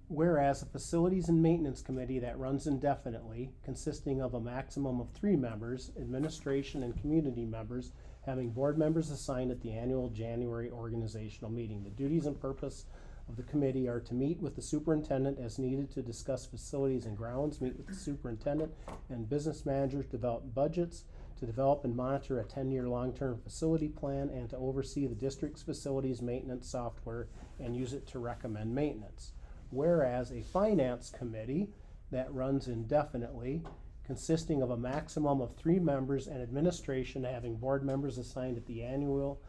A: Whereas a facilities and maintenance committee that runs indefinitely, consisting of a maximum of 3 members, administration and community members, having board members assigned at the annual January organizational meeting. The duties and purpose of the committee are to meet with the superintendent as needed to discuss facilities and grounds, meet with the superintendent and business managers, develop budgets, to develop and monitor a 10-year long-term facility plan, and to oversee the district's facilities maintenance software and use it to recommend maintenance. Whereas a finance committee that runs indefinitely, consisting of a maximum of 3 members and administration having board members assigned at the annual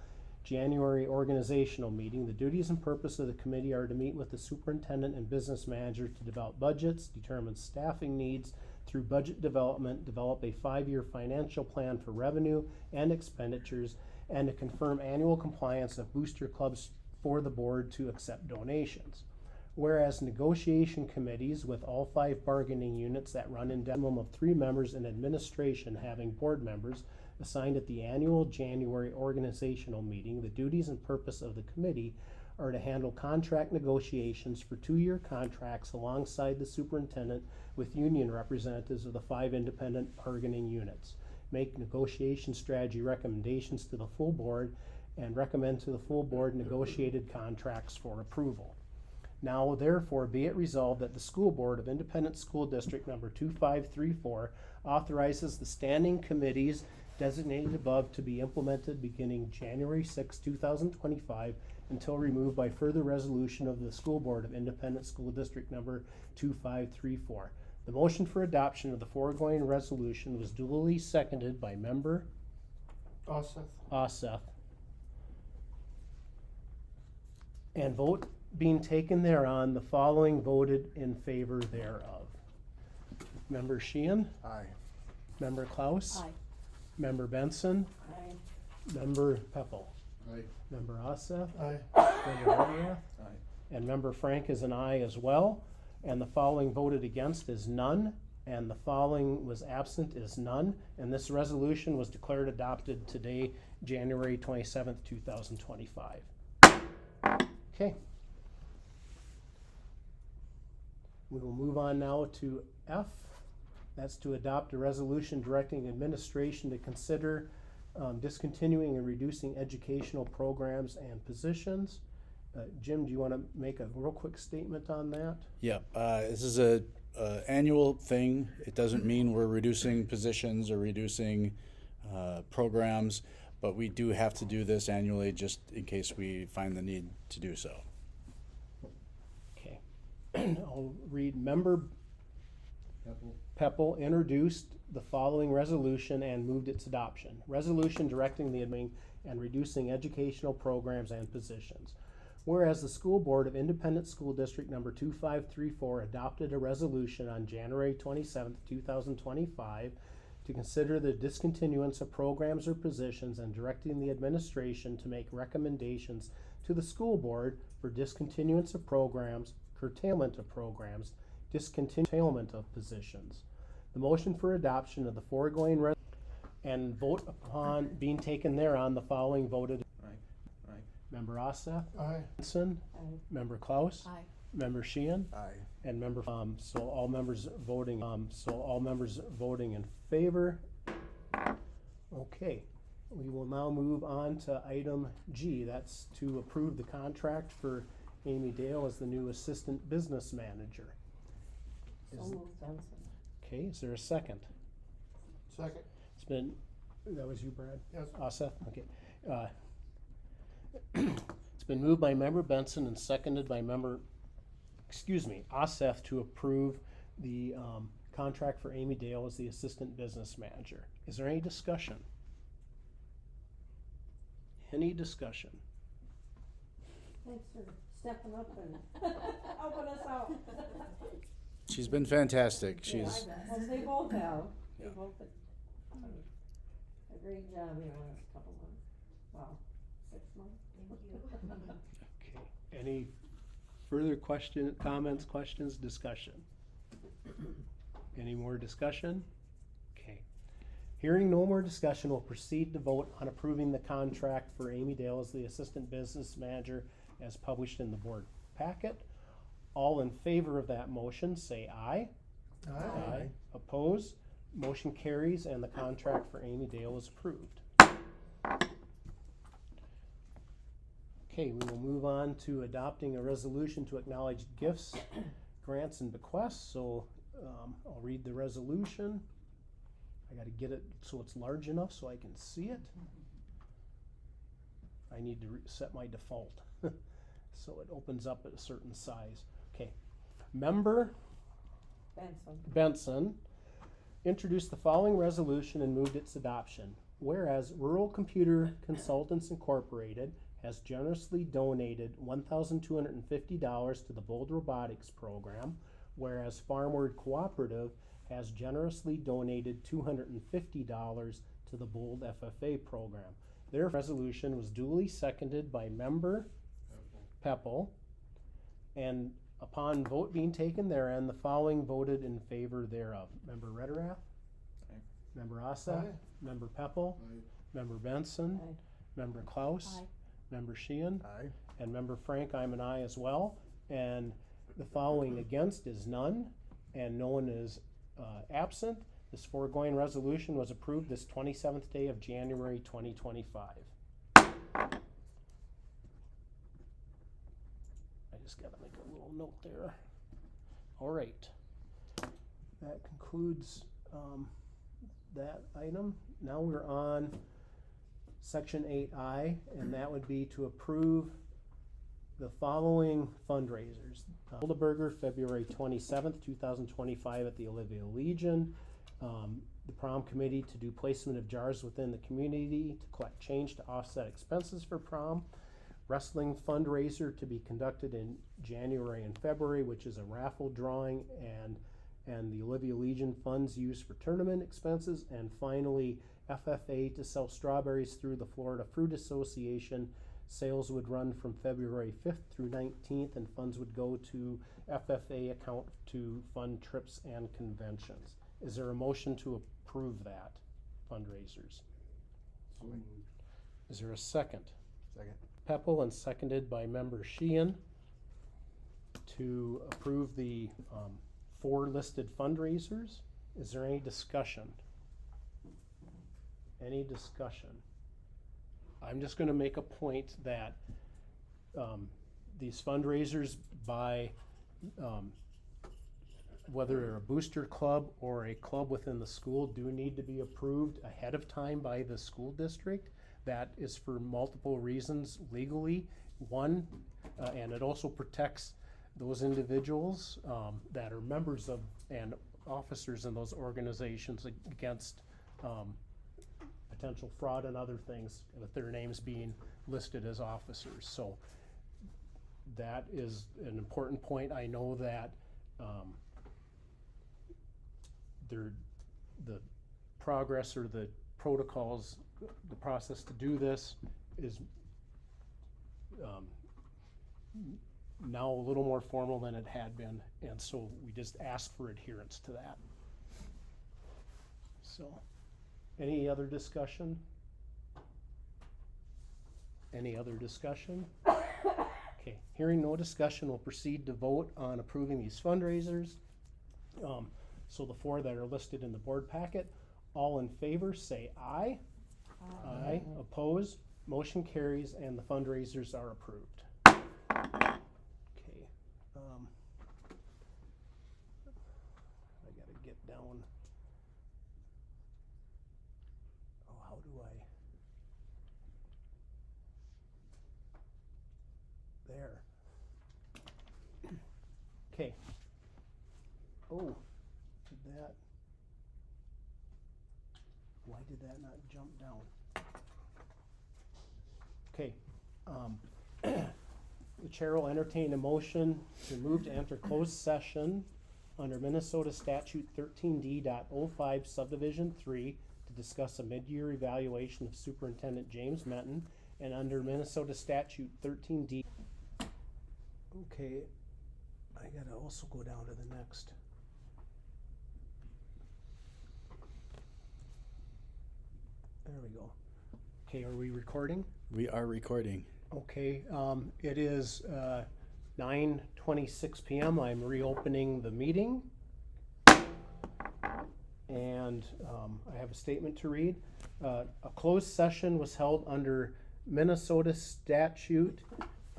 A: January organizational meeting, the duties and purpose of the committee are to meet with the superintendent and business manager to develop budgets, determine staffing needs through budget development, develop a 5-year financial plan for revenue and expenditures, and to confirm annual compliance of booster clubs for the board to accept donations. Whereas negotiation committees with all 5 bargaining units that run in minimum of 3 members and administration having board members assigned at the annual January organizational meeting, the duties and purpose of the committee are to handle contract negotiations for 2-year contracts alongside the superintendent with union representatives of the 5 independent bargaining units, make negotiation strategy recommendations to the full board, and recommend to the full board negotiated contracts for approval. Now therefore be it resolved that the School Board of Independent School District number 2534 authorizes the standing committees designated above to be implemented beginning January 6, 2025 until removed by further resolution of the School Board of Independent School District number 2534. The motion for adoption of the foregoing resolution was duly seconded by member Oseth. And vote being taken thereon, the following voted in favor thereof. Member Sheehan,
I: Aye.
A: Member Klaus,
H: Aye.
A: Member Benson,
B: Aye.
A: Member Peppel,
G: Aye.
A: Member Oseth,
D: Aye.
A: Member Odeath,
F: Aye.
A: and Member Frank is an aye as well. And the following voted against is none, and the following was absent is none. And this resolution was declared adopted today, January 27th, 2025. Okay. We will move on now to F. That's to adopt a resolution directing administration to consider discontinuing and reducing educational programs and positions. Jim, do you want to make a real quick statement on that?
C: Yeah, this is a annual thing. It doesn't mean we're reducing positions or reducing programs, but we do have to do this annually just in case we find the need to do so.
A: Okay. I'll read. Member Peppel introduced the following resolution and moved its adoption. Resolution directing the admin and reducing educational programs and positions. Whereas the School Board of Independent School District number 2534 adopted a resolution on January 27th, 2025 to consider the discontinuance of programs or positions and directing the administration to make recommendations to the school board for discontinuance of programs, curtailment of programs, discontinuance of positions. The motion for adoption of the foregoing and vote upon being taken thereon, the following voted.
F: Aye.
A: Member Oseth,
D: Aye.
A: Benson,
B: Aye.
A: Member Klaus,
H: Aye.
A: Member Sheehan,
I: Aye.
A: and member, so all members voting in favor. Okay, we will now move on to item G. That's to approve the contract for Amy Dale as the new Assistant Business Manager.
B: So moved, Benson.
A: Okay, is there a second?
D: Second.
A: It's been, that was you, Brad?
D: Yes.
A: Oseth, okay. It's been moved by member Benson and seconded by member, Asseth to approve the, contract for Amy Dale as the assistant business manager. Is there any discussion? Any discussion?
B: Thanks for stepping up and helping us out.
C: She's been fantastic. She's,
B: Well, they both have. They
C: Yeah.
B: both have done a great job in the last couple months. Wow, 6 months.
A: Okay, any further comments, questions, discussion? Any more discussion? Okay. Hearing no more discussion, we'll proceed to vote on approving the contract for Amy Dale as the assistant business manager as published in the board packet. All in favor of that motion, say aye.
D: Aye.
A: Oppose? Motion carries and the contract for Amy Dale is approved. Okay, we will move on to adopting a resolution to acknowledge gifts, grants, and bequests. So I'll read the resolution. I gotta get it so it's large enough so I can see it. I need to set my default so it opens up at a certain size. Okay, member Benson introduced the following resolution and moved its adoption. Whereas Rural Computer Consultants Incorporated has generously donated $1,250 to the Bold Robotics program, whereas Farmward Cooperative has generously donated $250 to the Bold FFA program. Their resolution was duly seconded by member Peppel, and upon vote being taken therein, the following voted in favor thereof. Member Rederath?
F: Aye.
A: Member Asseth?
D: Aye.
A: Member Peppel?
G: I,
A: Member Benson?
B: Aye.
A: Member Klaus?
H: Aye.
A: Member Sheehan?
I: Aye.
A: And Member Frank, I'm an aye as well. And the following against is none, and no one is absent. This foregoing resolution was approved this 27th day of January 2025. I just gotta make a little note there. All right. That concludes that item. Now we're on Section 8I, and that would be to approve the following fundraisers. Bilderberger, February 27th, 2025 at the Olivia Legion. The prom committee to do placement of jars within the community to collect change to offset expenses for prom. Wrestling fundraiser to be conducted in January and February, which is a raffle drawing, and the Olivia Legion funds used for tournament expenses. And finally, FFA to sell strawberries through the Florida Fruit Association. Sales would run from February 5th through 19th, and funds would go to FFA account to fund trips and conventions. Is there a motion to approve that fundraisers?
G: so moved.
A: Is there a second?
I: Second.
A: Peppel and seconded by member Sheehan to approve the 4 listed fundraisers. Is there any discussion? Any discussion? I'm just gonna make a point that these fundraisers by whether they're a booster club or a club within the school do need to be approved ahead of time by the school district. That is for multiple reasons legally. One, and it also protects those individuals that are members of and officers in those organizations against potential fraud and other things with their names being listed as officers. So that is an important point. I know that the progress or the protocols, the process to do this is now a little more formal than it had been, and so we just ask for adherence to that. So, any other discussion? Any other discussion? Okay, hearing no discussion, we'll proceed to vote on approving these fundraisers. So the 4 that are listed in the board packet, all in favor say aye. Aye. Oppose? Motion carries and the fundraisers are approved. Okay. I gotta get down. Oh, how do I? Why did that not jump down? Okay, the chair will entertain a motion to move to enter closed session under Minnesota statute 13D.05 subdivision 3 to discuss a mid-year evaluation of Superintendent James Menton, and under Minnesota statute 13D. Okay, I gotta also go down to the next. There we go. Okay, are we recording?
C: We are recording.
A: Okay, it is 9:26 p.m. I'm reopening the meeting. And I have a statement to read. A closed session was held under Minnesota statute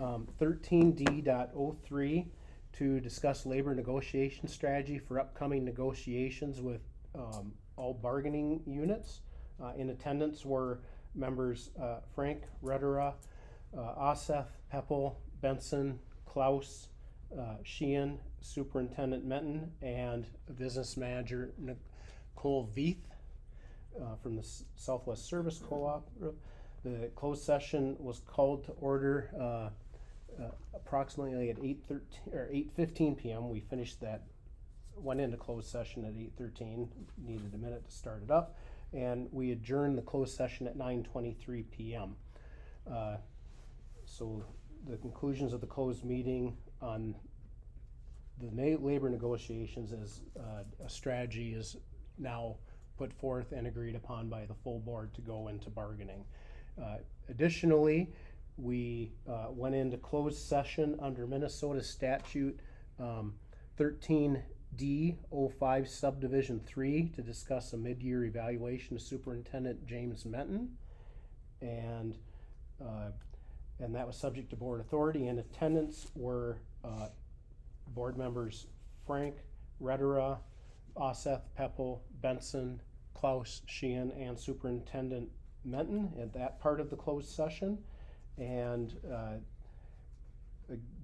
A: 13D.03 to discuss labor negotiation strategy for upcoming negotiations with all bargaining units. In attendance were members Frank, Rudera, Aseth, Peppel, Benson, Klaus, Sheehan, Superintendent Menton, and Business Manager Nicole Veith from the Southwest Service Co-op. The closed session was called to order approximately at 8:15 p.m. We finished that, went into closed session at 8:13, needed a minute to start it up, and we adjourned the closed session at 9:23 p.m. So the conclusions of the closed meeting on the labor negotiations is a strategy is now put forth and agreed upon by the full board to go into bargaining. Additionally, we went into closed session under Minnesota statute 13D.05 subdivision 3 to discuss a mid-year evaluation of Superintendent James Menton, and that was subject to board authority. In attendance were board members Frank, Rudera, Aseth, Peppel, Benson, Klaus, Sheehan, and Superintendent Menton at that part of the closed session. And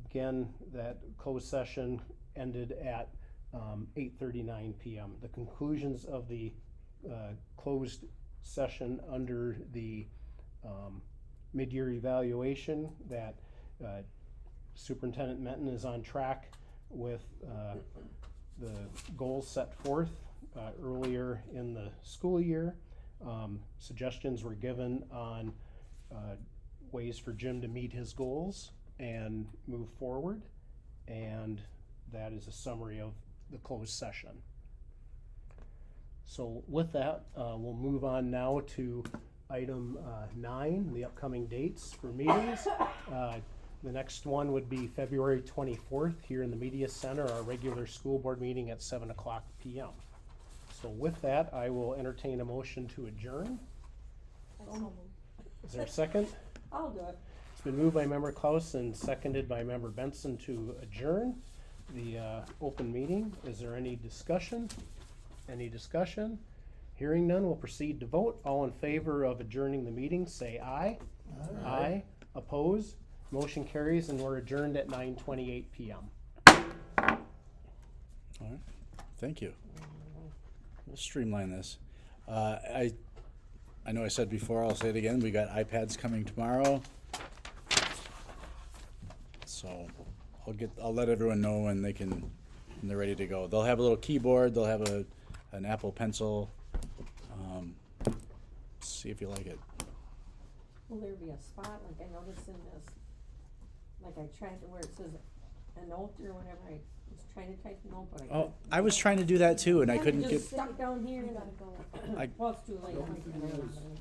A: again, that closed session ended at 8:39 p.m. The conclusions of the closed session under the mid-year evaluation that Superintendent Menton is on track with the goals set forth earlier in the school year. Suggestions were given on ways for Jim to meet his goals and move forward, and that is a summary of the closed session. So with that, we'll move on now to item 9, the upcoming dates for meetings. The next one would be February 24th here in the Media Center, our regular school board meeting at 7 o'clock p.m. So with that, I will entertain a motion to adjourn. Is there a second?
B: I'll do it.
A: It's been moved by member Klaus and seconded by member Benson to adjourn the open meeting. Is there any discussion? Any discussion? Hearing none, we'll proceed to vote. All in favor of adjourning the meeting, say aye. Aye. Aye. Oppose? Motion carries, and we're adjourned at 9:28 p.m.
C: All right, thank you. We'll streamline this. I know I said before, I'll say it again, we got iPads coming tomorrow. So I'll let everyone know when they're ready to go. They'll have a little keyboard, they'll have an Apple Pencil. See if you like it.
B: Will there be a spot, like I noticed in this, like I tried to where it says a note or whatever, I was trying to type a note, but I couldn't.
C: Oh, I was trying to do that too, and I couldn't
B: It
C: get.
B: just stuck down here and well, it's too late.
G: The only thing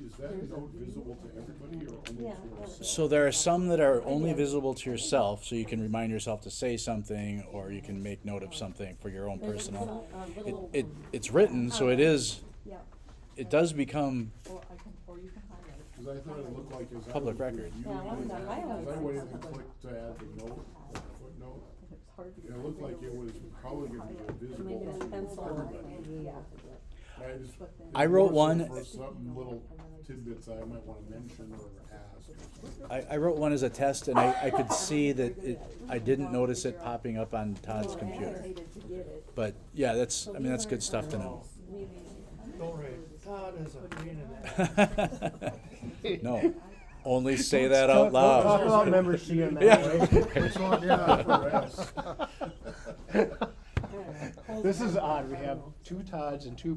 G: is that note visible to everybody or only
B: Yeah,
G: for?
B: yeah.
C: So there are some that are only visible to yourself, so you can remind yourself to say something, or you can make note of something for your own
B: There's a
C: personal.
B: little,
C: It's written, so it is.
H: Yeah,
C: It does become.
H: or you can highlight.
G: Cause I thought it looked like as I
C: Public
G: was
C: record.
G: reviewing
B: Yeah, I wondered,
G: it,
B: I
G: as I
B: like
G: went in
B: it.
G: and clicked to add the note, the footnote,
H: It's hard to get.
G: it looked like it was probably gonna be visible
B: maybe
G: to
B: a pencil,
G: everybody.
B: maybe, yeah.
G: I just.
C: I wrote
G: more so
C: one-
G: For some little tidbits I might wanna mention or ask or something.
C: I wrote one as a test, and I could see that I didn't notice it popping up on Todd's computer.
H: Hesitated to get it.
C: But yeah, that's good stuff to know.
B: Maybe.
D: Don't write. Todd is a pain in the ass.
C: No, only say that out loud.
A: Talk about member Sheehan that
C: Yeah.
A: way.
D: Which one, yeah, for us.
A: This is odd, we have two Todds and two